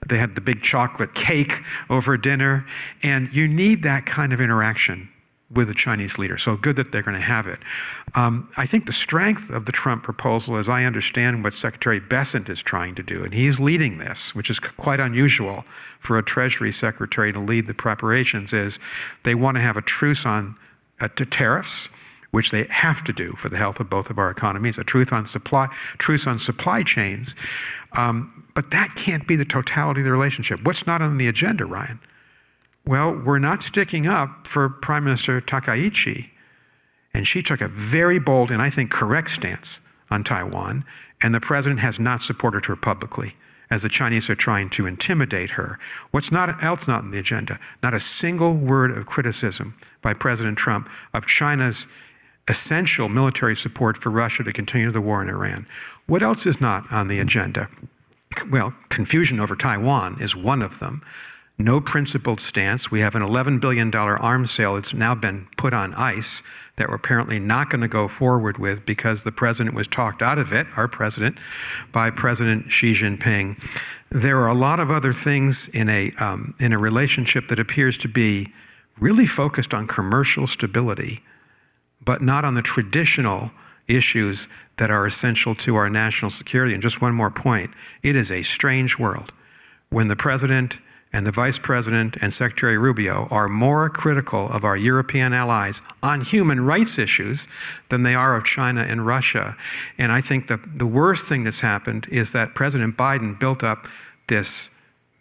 They had the big chocolate cake over dinner, and you need that kind of interaction with the Chinese leader. So good that they're going to have it. I think the strength of the Trump proposal, as I understand what Secretary Bessent is trying to do, and he's leading this, which is quite unusual for a Treasury Secretary to lead the preparations, is they want to have a truce to tariffs, which they have to do for the health of both of our economies, a truce on supply chains. But that can't be the totality of the relationship. What's not on the agenda, Ryan? Well, we're not sticking up for Prime Minister Takaichi, and she took a very bold and I think correct stance on Taiwan, and the president has not supported her publicly as the Chinese are trying to intimidate her. What's else not on the agenda? Not a single word of criticism by President Trump of China's essential military support for Russia to continue the war in Iran. What else is not on the agenda? Well, confusion over Taiwan is one of them. No principled stance. We have an $11 billion arms sale that's now been put on ice that we're apparently not going to go forward with because the president was talked out of it, our president, by President Xi Jinping. There are a lot of other things in a relationship that appears to be really focused on commercial stability, but not on the traditional issues that are essential to our national security. And just one more point, it is a strange world when the president and the vice president and Secretary Rubio are more critical of our European allies on human rights issues than they are of China and Russia. And I think the worst thing that's happened is that President Biden built up this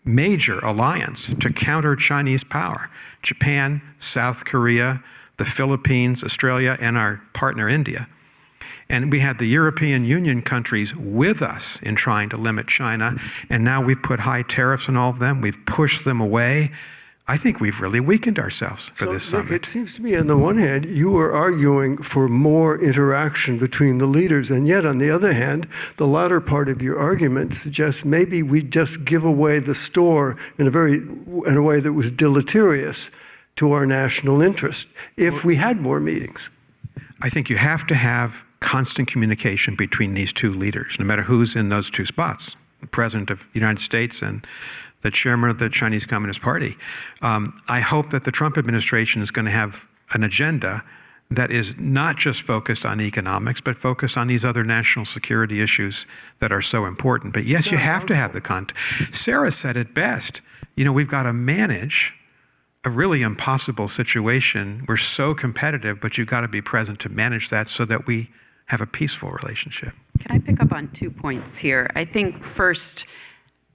major alliance to counter Chinese power. Japan, South Korea, the Philippines, Australia, and our partner India. And we had the European Union countries with us in trying to limit China, and now we've put high tariffs on all of them. We've pushed them away. I think we've really weakened ourselves for this summit. It seems to me, on the one hand, you are arguing for more interaction between the leaders, and yet, on the other hand, the latter part of your argument suggests maybe we just give away the store in a way that was deleterious to our national interest if we had more meetings. I think you have to have constant communication between these two leaders, no matter who's in those two spots, the President of the United States and the Chairman of the Chinese Communist Party. I hope that the Trump administration is going to have an agenda that is not just focused on economics, but focused on these other national security issues that are so important. But yes, you have to have the content. Sarah said it best. You know, we've got to manage a really impossible situation. We're so competitive, but you've got to be present to manage that so that we have a peaceful relationship. Can I pick up on 2 points here? I think first,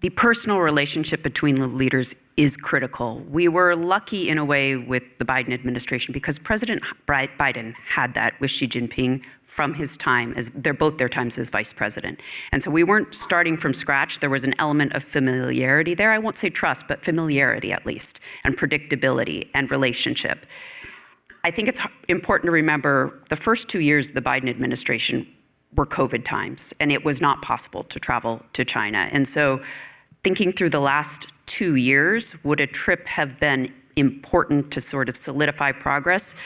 the personal relationship between the leaders is critical. We were lucky in a way with the Biden administration because President Biden had that with Xi Jinping from his time their times as vice president. And so we weren't starting from scratch. There was an element of familiarity there. I won't say trust, but familiarity at least, and predictability and relationship. I think it's important to remember the first 2 years of the Biden administration were COVID times, and it was not possible to travel to China. And so thinking through the last 2 years, would a trip have been important to sort of solidify progress?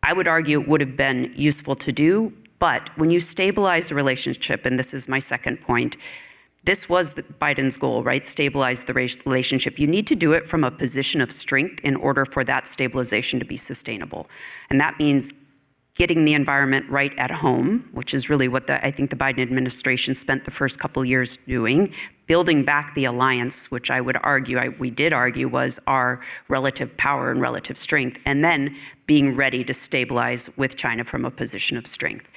I would argue it would have been useful to do, but when you stabilize the relationship, and this is my second point, this was Biden's goal, right? Stabilize the relationship. You need to do it from a position of strength in order for that stabilization to be sustainable. And that means getting the environment right at home, which is really what I think the Biden administration spent the first couple of years doing, building back the alliance, which I would argue, we did argue was our relative power and relative strength, and then being ready to stabilize with China from a position of strength.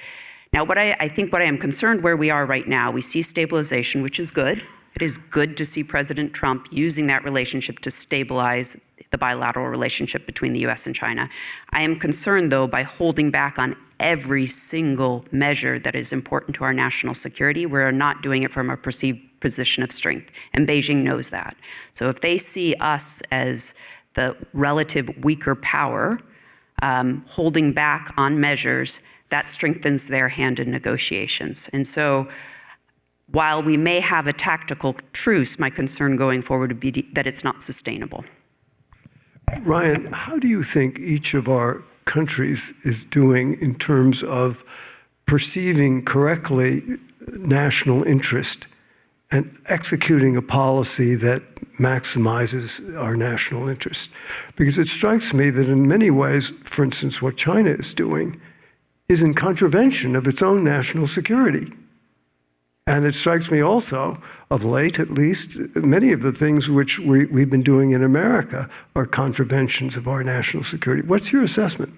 Now, I think what I am concerned where we are right now, we see stabilization, which is good. It is good to see President Trump using that relationship to stabilize the bilateral relationship between the U.S. and China. I am concerned, though, by holding back on every single measure that is important to our national security. We're not doing it from a perceived position of strength, and Beijing knows that. So if they see us as the relative weaker power, holding back on measures, that strengthens their hand in negotiations. And so while we may have a tactical truce, my concern going forward would be that it's not sustainable. Ryan, how do you think each of our countries is doing in terms of perceiving correctly national interest and executing a policy that maximizes our national interest? Because it strikes me that in many ways, for instance, what China is doing is in contravention of its own national security. And it strikes me also, of late at least, many of the things which we've been doing in America are contraventions of our national security. What's your assessment?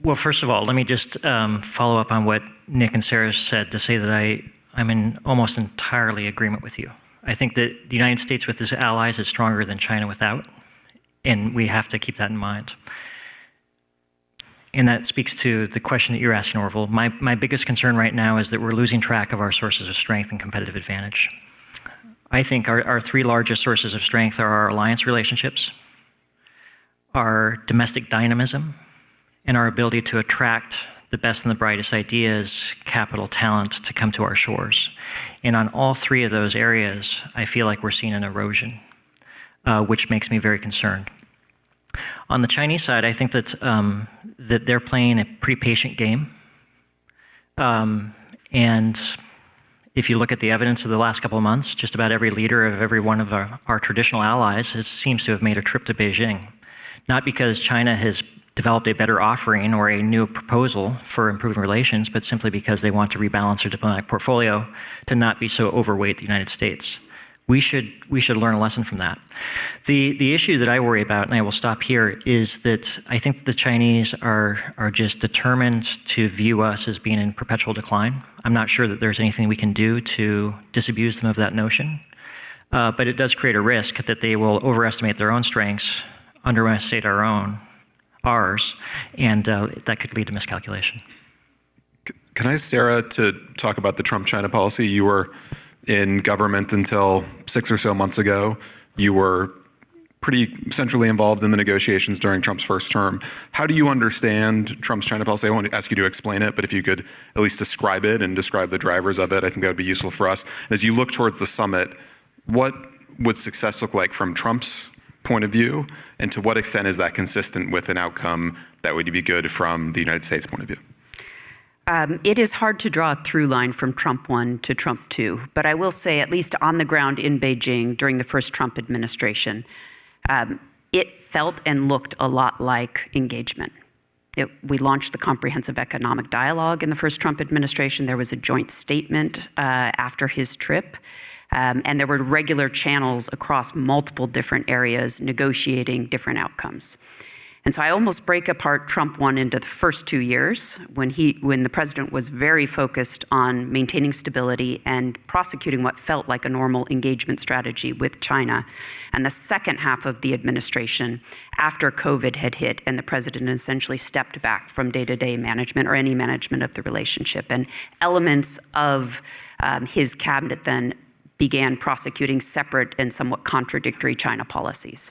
Well, first of all, let me just follow up on what Nick and Sarah said to say that I'm in almost entirely agreement with you. I think that the United States with its allies is stronger than China without, and we have to keep that in mind. And that speaks to the question that you're asking, Orville. My biggest concern right now is that we're losing track of our sources of strength and competitive advantage. I think our three largest sources of strength are our alliance relationships, our domestic dynamism, and our ability to attract the best and the brightest ideas, capital, talent to come to our shores. And on all three of those areas, I feel like we're seeing an erosion, which makes me very concerned. On the Chinese side, I think that that they're playing a pretty patient game. And if you look at the evidence of the last couple of months, just about every leader of every one of our traditional allies seems to have made a trip to Beijing. Not because China has developed a better offering or a new proposal for improving relations, but simply because they want to rebalance their diplomatic portfolio to not be so overweight the United States. We should learn a lesson from that. The issue that I worry about, and I will stop here, is that I think the Chinese are just determined to view us as being in perpetual decline. I'm not sure that there's anything we can do to disabuse them of that notion, but it does create a risk that they will overestimate their own strengths, underestimate ours, and that could lead to miscalculation. Can I ask Sarah to talk about the Trump-China policy? You were in government until 6 or so months ago. You were pretty centrally involved in the negotiations during Trump's first term. How do you understand Trump's China policy? I won't ask you to explain it, but if you could at least describe it and describe the drivers of it, I think that would be useful for us. As you look towards the summit, what would success look like from Trump's point of view, and to what extent is that consistent with an outcome that would be good from the United States point of view? It is hard to draw a through line from Trump 1 to Trump 2, but I will say, at least on the ground in Beijing during the first Trump administration, it felt and looked a lot like engagement. We launched the Comprehensive Economic Dialogue in the first Trump administration. There was a joint statement after his trip, and there were regular channels across multiple different areas negotiating different outcomes. And so I almost break apart Trump 1 into the first 2 years when the president was very focused on maintaining stability and prosecuting what felt like a normal engagement strategy with China. And the second half of the administration, after COVID had hit and the president essentially stepped back from day-to-day management or any management of the relationship, and elements of his cabinet then began prosecuting separate and somewhat contradictory China policies.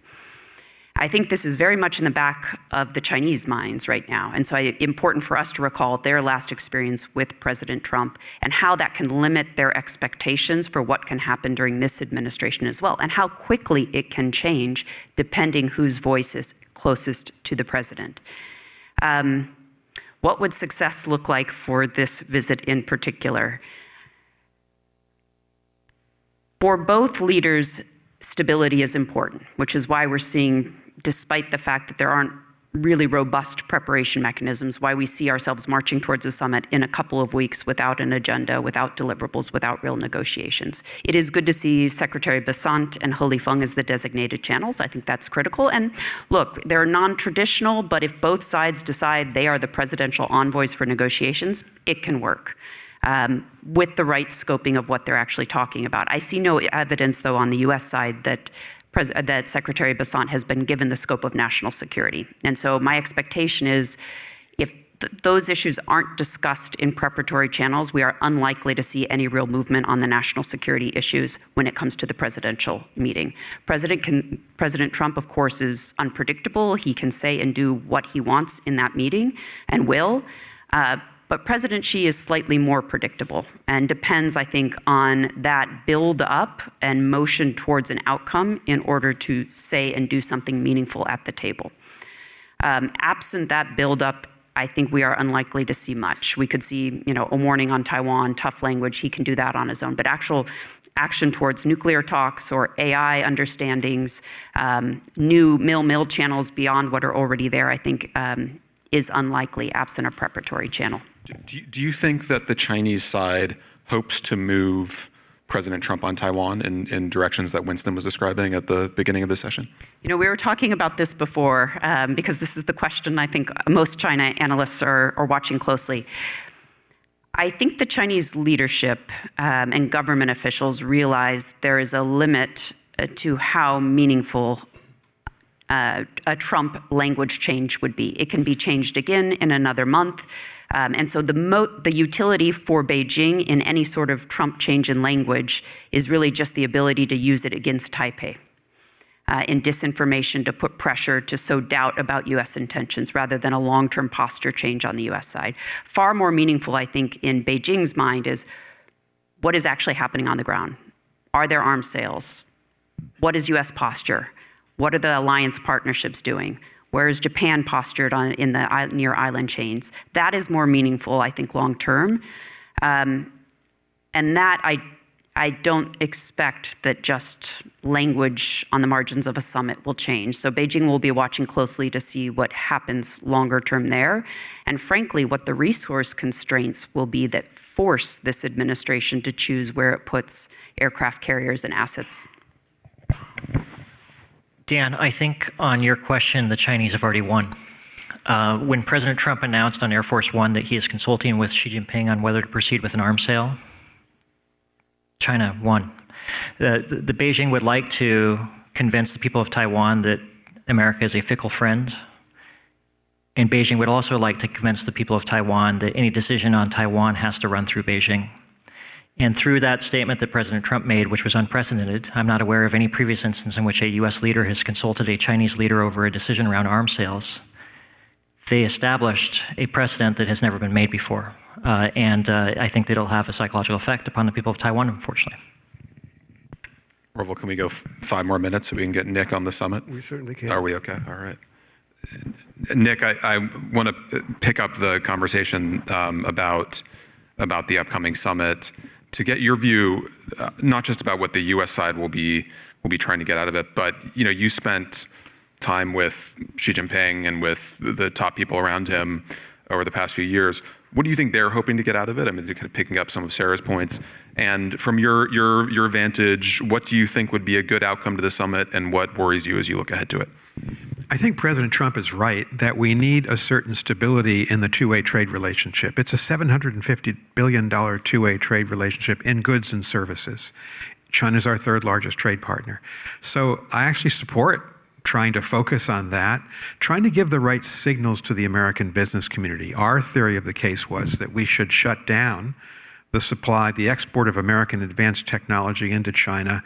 I think this is very much in the back of the Chinese minds right now. And so it's important for us to recall their last experience with President Trump and how that can limit their expectations for what can happen during this administration as well, and how quickly it can change depending whose voice is closest to the president. What would success look like for this visit in particular? For both leaders, stability is important, which is why we're seeing, despite the fact that there aren't really robust preparation mechanisms, why we see ourselves marching towards a summit in a couple of weeks without an agenda, without deliverables, without real negotiations. It is good to see Secretary Besant and He Lifeng as the designated channels. I think that's critical. And look, they're non-traditional, but if both sides decide they are the presidential envoys for negotiations, it can work. With the right scoping of what they're actually talking about. I see no evidence, though, on the U.S. side that Secretary Besant has been given the scope of national security. And so my expectation is if those issues aren't discussed in preparatory channels, we are unlikely to see any real movement on the national security issues when it comes to the presidential meeting. President Trump, of course, is unpredictable. He can say and do what he wants in that meeting and will. But President Xi is slightly more predictable and depends, I think, on that build up and motion towards an outcome in order to say and do something meaningful at the table. Absent that build up, I think we are unlikely to see much. We could see, a warning on Taiwan, tough language, he can do that on his own. But actual action towards nuclear talks or AI understandings, new mill channels beyond what are already there, I think is unlikely absent a preparatory channel. Do you think that the Chinese side hopes to move President Trump on Taiwan in directions that Winston was describing at the beginning of the session? We were talking about this before because this is the question I think most China analysts are watching closely. I think the Chinese leadership and government officials realize there is a limit to how meaningful a Trump language change would be. It can be changed again in another month. And so the utility for Beijing in any sort of Trump change in language is really just the ability to use it against Taipei in disinformation to put pressure to sow doubt about U.S. intentions rather than a long-term posture change on the U.S. side. Far more meaningful, I think, in Beijing's mind is what is actually happening on the ground. Are there arms sales? What is U.S. posture? What are the alliance partnerships doing? Where is Japan postured in the near island chains? That is more meaningful, I think, long term. And that I don't expect that just language on the margins of a summit will change. So Beijing will be watching closely to see what happens longer term there. And frankly, what the resource constraints will be that force this administration to choose where it puts aircraft carriers and assets. Dan, I think on your question, the Chinese have already won. When President Trump announced on Air Force One that he is consulting with Xi Jinping on whether to proceed with an arms sale, China won. The Beijing would like to convince the people of Taiwan that America is a fickle friend. And Beijing would also like to convince the people of Taiwan that any decision on Taiwan has to run through Beijing. And through that statement that President Trump made, which was unprecedented, I'm not aware of any previous instance in which a U.S. leader has consulted a Chinese leader over a decision around arms sales. They established a precedent that has never been made before. And I think that it'll have a psychological effect upon the people of Taiwan, unfortunately. Orville, can we go 5 more minutes so we can get Nick on the summit? We certainly can. Are we okay? All right. Nick, I want to pick up the conversation about the upcoming summit to get your view, not just about what the U.S. side will be trying to get out of it, but you spent time with Xi Jinping and with the top people around him over the past few years. What do you think they're hoping to get out of it? I mean, kind of picking up some of Sarah's points. And from your vantage, what do you think would be a good outcome to the summit, and what worries you as you look ahead to it? I think President Trump is right that we need a certain stability in the two-way trade relationship. It's a $750 billion two-way trade relationship in goods and services. China's our third largest trade partner. So I actually support trying to focus on that, trying to give the right signals to the American business community. Our theory of the case was that we should shut down the export of American advanced technology into China,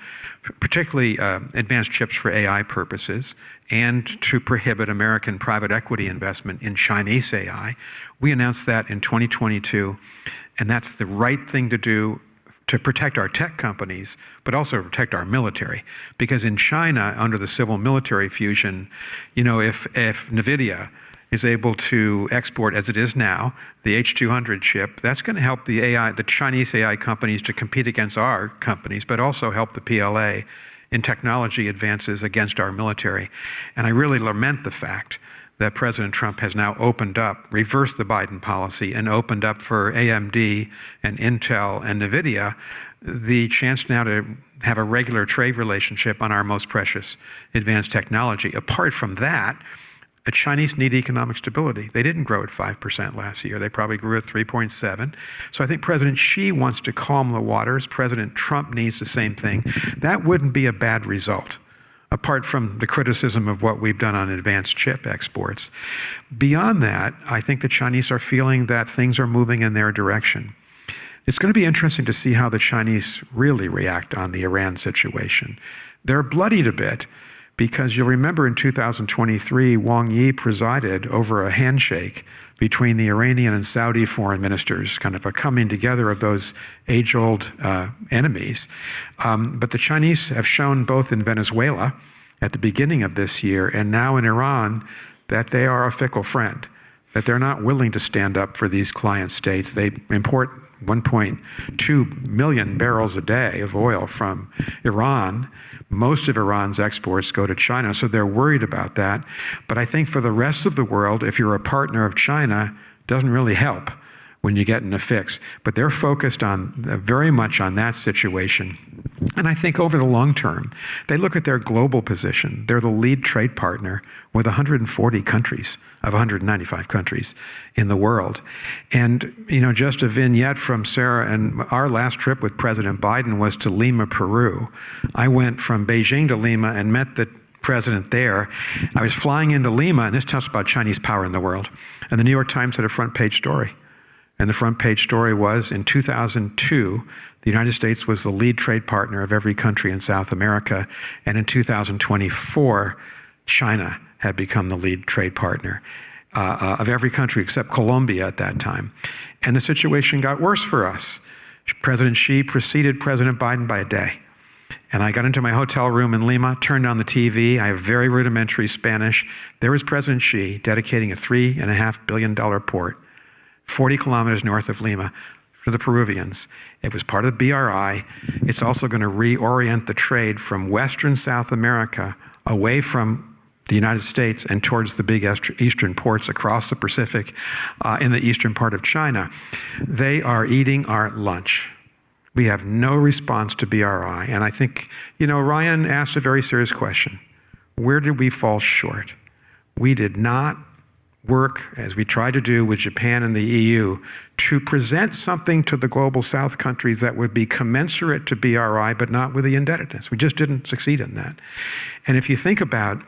particularly advanced chips for AI purposes, and to prohibit American private equity investment in Chinese AI. We announced that in 2022, and that's the right thing to do to protect our tech companies, but also protect our military. Because in China, under the civil-military fusion, if NVIDIA is able to export, as it is now, the H200 chip, that's going to help the Chinese AI companies to compete against our companies, but also help the PLA in technology advances against our military. And I really lament the fact that President Trump has now reversed the Biden policy and opened up for AMD and Intel and NVIDIA the chance now to have a regular trade relationship on our most precious advanced technology. Apart from that, the Chinese need economic stability. They didn't grow at 5% last year. They probably grew at 3.7. So I think President Xi wants to calm the waters. President Trump needs the same thing. That wouldn't be a bad result apart from the criticism of what we've done on advanced chip exports. Beyond that, I think the Chinese are feeling that things are moving in their direction. It's going to be interesting to see how the Chinese really react on the Iran situation. They're bloodied a bit because you'll remember in 2023, Wang Yi presided over a handshake between the Iranian and Saudi foreign ministers, kind of a coming together of those age-old enemies. But the Chinese have shown both in Venezuela at the beginning of this year and now in Iran that they are a fickle friend, that they're not willing to stand up for these client states. They import 1.2 million barrels a day of oil from Iran. Most of Iran's exports go to China, so they're worried about that. But I think for the rest of the world, if you're a partner of China, it doesn't really help when you get in a fix. But they're focused on very much on that situation. And I think over the long term, they look at their global position. They're the lead trade partner with 140 countries of 195 countries in the world. And, you know, just a vignette from Sarah, and our last trip with President Biden was to Lima, Peru. I went from Beijing to Lima and met the president there. I was flying into Lima, and this tells about Chinese power in the world. And the New York Times had a front page story. And the front page story was, in 2002, the United States was the lead trade partner of every country in South America. And in 2024, China had become the lead trade partner of every country except Colombia at that time. And the situation got worse for us. President Xi preceded President Biden by a day. And I got into my hotel room in Lima, turned on the TV. I have very rudimentary Spanish. There was President Xi dedicating a $3.5 billion port 40 kilometers north of Lima for the Peruvians. It was part of the BRI. It's also going to reorient the trade from Western South America away from the United States and towards the big eastern ports across the Pacific in the eastern part of China. They are eating our lunch. We have no response to BRI. And I think, you know, Ryan asked a very serious question. Where did we fall short? We did not work, as we tried to do with Japan and the EU, to present something to the global South countries that would be commensurate to BRI, but not with the indebtedness. We just didn't succeed in that. And if you think about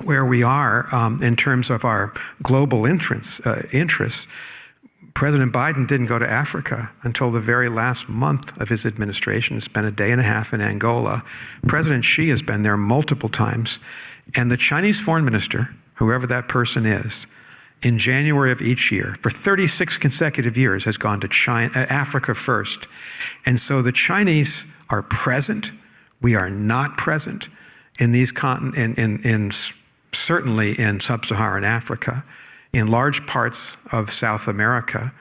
where we are in terms of our global interests, President Biden didn't go to Africa until the very last month of his administration. He spent a day and a half in Angola. President Xi has been there multiple times. And the Chinese foreign minister, whoever that person is, in January of each year, for 36 consecutive years, has gone to Africa first. And so the Chinese are present. We are not present in these certainly in sub-Saharan Africa, in large parts of South America,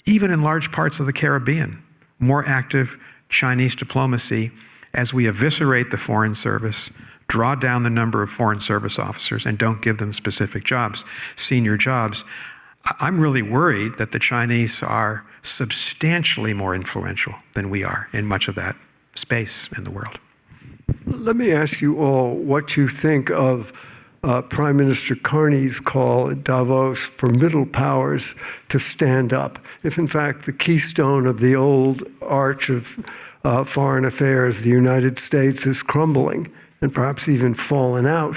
even in large parts of the Caribbean. More active Chinese diplomacy as we eviscerate the Foreign Service, draw down the number of Foreign Service officers, and don't give them specific jobs, senior jobs. I'm really worried that the Chinese are substantially more influential than we are in much of that space in the world. Let me ask you all what you think of Prime Minister Carney's call at Davos for middle powers to stand up. If in fact the keystone of the old arch of foreign affairs, the United States, is crumbling and perhaps even fallen out,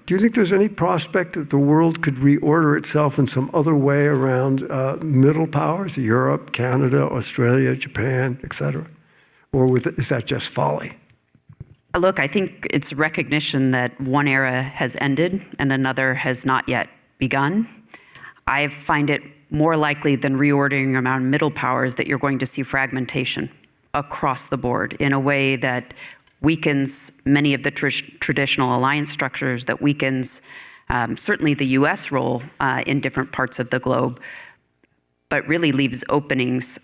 do you think there's any prospect that the world could reorder itself in some other way around middle powers, Europe, Canada, Australia, Japan, et cetera? Or is that just folly? Look, I think it's recognition that one era has ended and another has not yet begun. I find it more likely than reordering around middle powers that you're going to see fragmentation across the board in a way that weakens many of the traditional alliance structures, that weakens certainly the U.S. role in different parts of the globe, but really leaves openings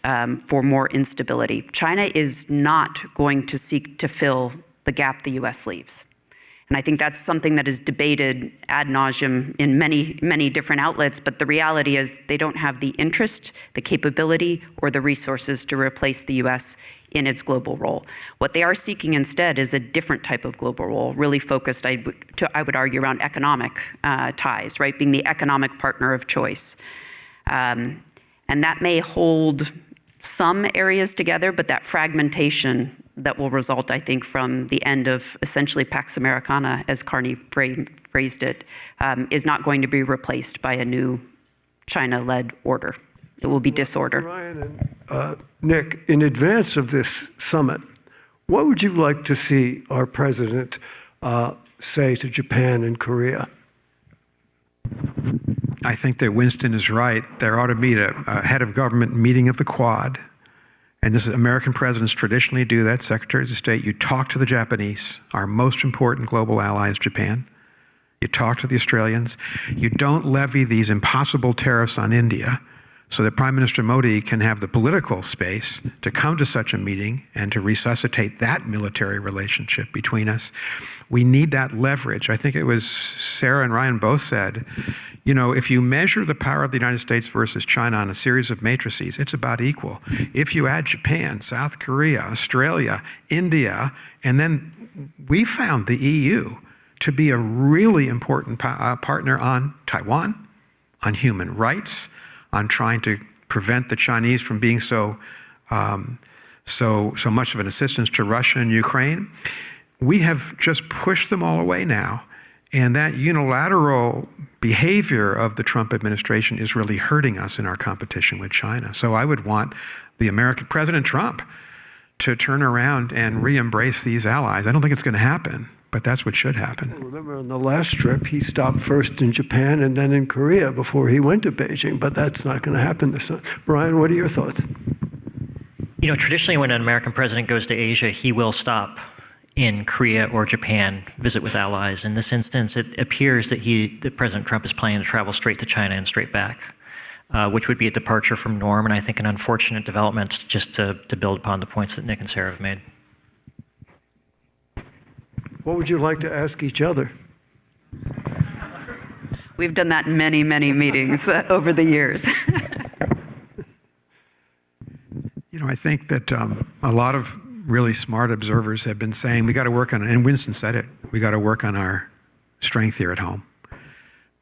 for more instability. China is not going to seek to fill the gap the U.S. leaves. And I think that's something that is debated ad nauseum in many, many different outlets, but the reality is they don't have the interest, the capability, or the resources to replace the U.S. in its global role. What they are seeking instead is a different type of global role, really focused, I would argue, around economic ties, right? Being the economic partner of choice. And that may hold some areas together, but that fragmentation that will result, I think, from the end of essentially Pax Americana, as Carney phrased it, is not going to be replaced by a new China-led order. It will be disorder. Ryan and Nick, in advance of this summit, what would you like to see our president say to Japan and Korea? I think that Winston is right. There ought to be a head of government meeting of the Quad. And this is American presidents traditionally do that, secretaries of state. You talk to the Japanese, our most important global ally is Japan. You talk to the Australians. You don't levy these impossible tariffs on India so that Prime Minister Modi can have the political space to come to such a meeting and to resuscitate that military relationship between us. We need that leverage. I think it was Sarah and Ryan both said, you know, if you measure the power of the United States versus China on a series of matrices, it's about equal. If you add Japan, South Korea, Australia, India, and then we found the EU to be a really important partner on Taiwan, on human rights, on trying to prevent the Chinese from being so much of an assistance to Russia and Ukraine. We have just pushed them all away now. And that unilateral behavior of the Trump administration is really hurting us in our competition with China. So I would want the American President Trump to turn around and re-embrace these allies. I don't think it's going to happen, but that's what should happen. Remember on the last trip, he stopped first in Japan and then in Korea before he went to Beijing, but that's not going to happen this time. Brian, what are your thoughts? You know, traditionally when an American president goes to Asia, he will stop in Korea or Japan, visit with allies. In this instance, it appears that President Trump is planning to travel straight to China and straight back, which would be a departure from norm, and I think an unfortunate development just to build upon the points that Nick and Sarah have made. What would you like to ask each other? We've done that in many, many meetings over the years. You know, I think that a lot of really smart observers have been saying we got to work on, and Winston said it, we got to work on our strength here at home.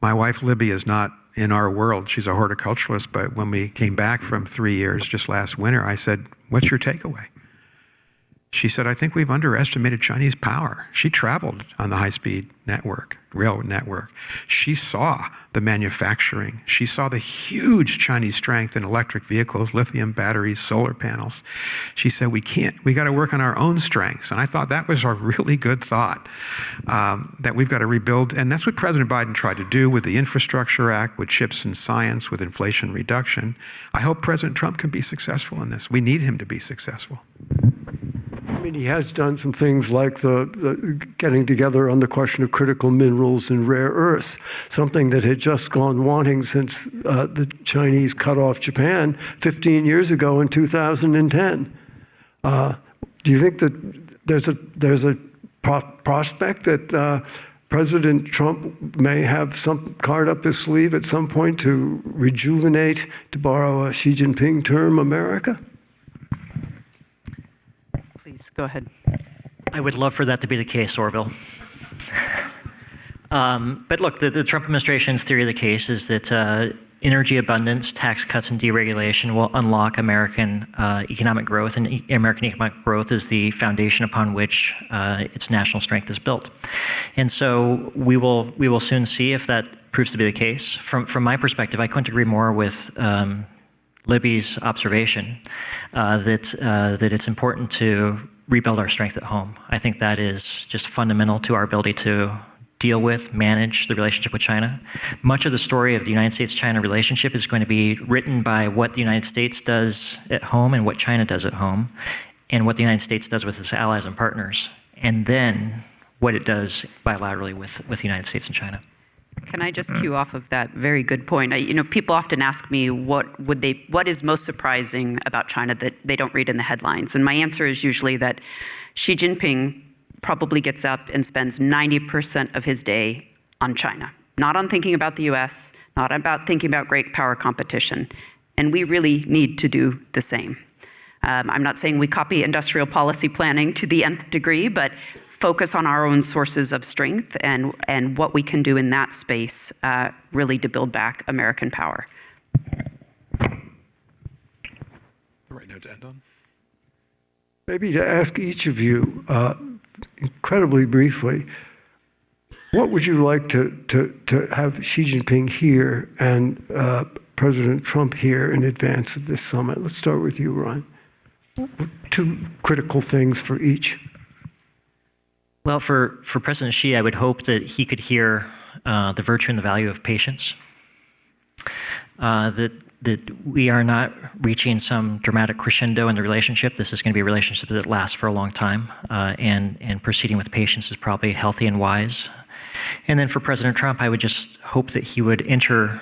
My wife Libby is not in our world. She's a horticulturalist, but when we came back from 3 years just last winter, I said, what's your takeaway? She said, I think we've underestimated Chinese power. She traveled on the high-speed network, rail network. She saw the manufacturing. She saw the huge Chinese strength in electric vehicles, lithium batteries, solar panels. She said, we got to work on our own strengths. And I thought that was a really good thought, that we've got to rebuild. And that's what President Biden tried to do with the Infrastructure Act, with chips and science, with inflation reduction. I hope President Trump can be successful in this. We need him to be successful. I mean, he has done some things like the getting together on the question of critical minerals and rare earths, something that had just gone wanting since the Chinese cut off Japan 15 years ago in 2010. Do you think that there's a prospect that President Trump may have some card up his sleeve at some point to rejuvenate, to borrow a Xi Jinping term, America? Please, go ahead. I would love for that to be the case, Orville. But look, the Trump administration's theory of the case is that energy abundance, tax cuts, and deregulation will unlock American economic growth, and American economic growth is the foundation upon which its national strength is built. And so we will soon see if that proves to be the case. From my perspective, I couldn't agree more with Libby's observation that it's important to rebuild our strength at home. I think that is just fundamental to our ability to deal with, manage the relationship with China. Much of the story of the United States-China relationship is going to be written by what the United States does at home and what China does at home, and what the United States does with its allies and partners, and then what it does bilaterally with the United States and China. Can I just cue off of that very good point? People often ask me what is most surprising about China that they don't read in the headlines, and my answer is usually that Xi Jinping probably gets up and spends 90% of his day on China, not on thinking about the U.S., not about thinking about great power competition, and we really need to do the same. I'm not saying we copy industrial policy planning to the nth degree, but focus on our own sources of strength and what we can do in that space really to build back American power. The right note to end on. maybe to ask each of you incredibly briefly, what would you like to have Xi Jinping here and President Trump here in advance of this summit? Let's start with you, Ryan. Two critical things for each. Well, for President Xi, I would hope that he could hear the virtue and the value of patience, that we are not reaching some dramatic crescendo in the relationship. This is going to be a relationship that lasts for a long time, and proceeding with patience is probably healthy and wise. And then for President Trump, I would just hope that he would enter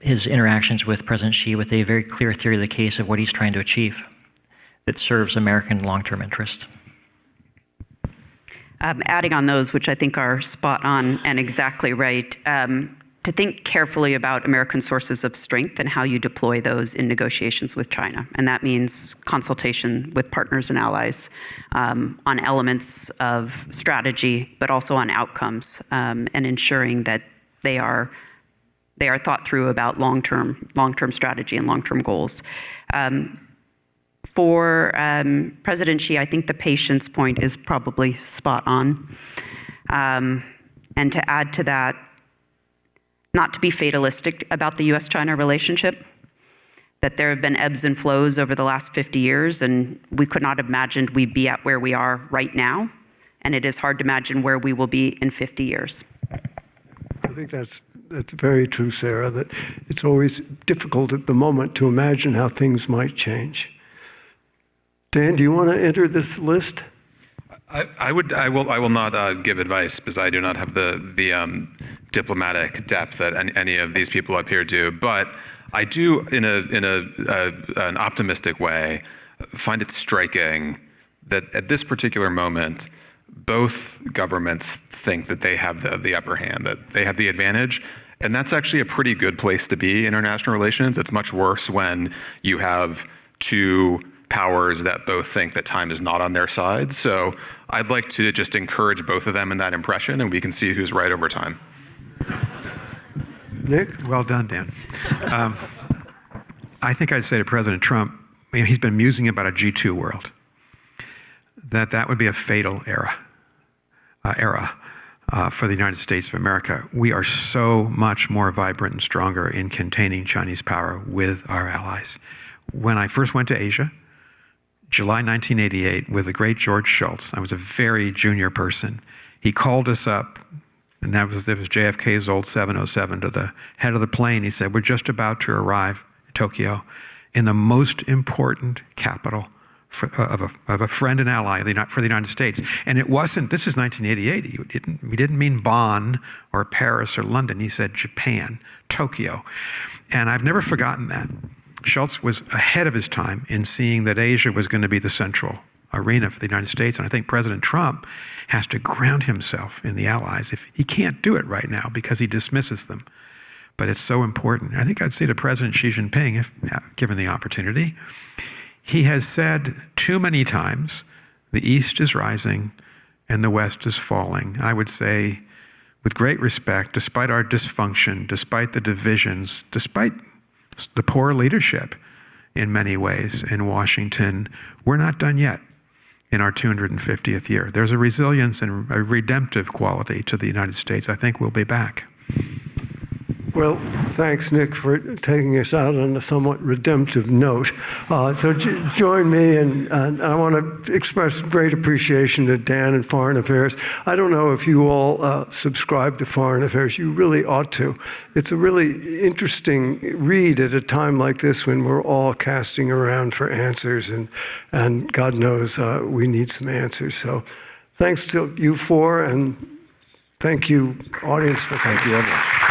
his interactions with President Xi with a very clear theory of the case of what he's trying to achieve that serves American long-term interest. Adding on those, which I think are spot on and exactly right, to think carefully about American sources of strength and how you deploy those in negotiations with China. And that means consultation with partners and allies on elements of strategy, but also on outcomes, and ensuring that they are thought through about long-term strategy and long-term goals. For President Xi, I think the patience point is probably spot on. And to add to that, not to be fatalistic about the U.S. China relationship, that there have been ebbs and flows over the last 50 years, and we could not have imagined we'd be at where we are right now, and it is hard to imagine where we will be in 50 years. I think that's very true, Sarah, that it's always difficult at the moment to imagine how things might change. Dan, do you want to enter this list? I will not give advice because I do not have the diplomatic depth that any of these people up here do. But I do, in an optimistic way, find it striking that at this particular moment, both governments think that they have the upper hand, that they have the advantage. And that's actually a pretty good place to be in international relations. It's much worse when you have two powers that both think that time is not on their side. So I'd like to just encourage both of them in that impression, and we can see who's right over time. Nick? Well done, Dan. I think I'd say to President Trump, he's been musing about a G2 world, that would be a fatal era for the United States of America. We are so much more vibrant and stronger in containing Chinese power with our allies. When I first went to Asia, July 1988, with the great George Shultz, I was a very junior person. He called us up, and it was JFK's old 707, to the head of the plane. He said, "We're just about to arrive in Tokyo, in the most important capital of a friend and ally for the United States." And it wasn't, this is 1988, he didn't mean Bonn or Paris or London. He said Japan, Tokyo. And I've never forgotten that. Schultz was ahead of his time in seeing that Asia was going to be the central arena for the United States. And I think President Trump has to ground himself in the allies. If he can't do it right now because he dismisses them. But it's so important. I think I'd say to President Xi Jinping, if given the opportunity, he has said too many times, the East is rising and the West is falling. I would say, with great respect, despite our dysfunction, despite the divisions, despite the poor leadership in many ways in Washington, we're not done yet in our 250th year. There's a resilience and a redemptive quality to the United States. I think we'll be back. Well, thanks, Nick, for taking us out on a somewhat redemptive note. So join me, and I want to express great appreciation to Dan and Foreign Affairs. I don't know if you all subscribe to Foreign Affairs. You really ought to. It's a really interesting read at a time like this when we're all casting around for answers, and God knows we need some answers. So thanks to you four, and thank you, audience, for coming. Thank you, everyone.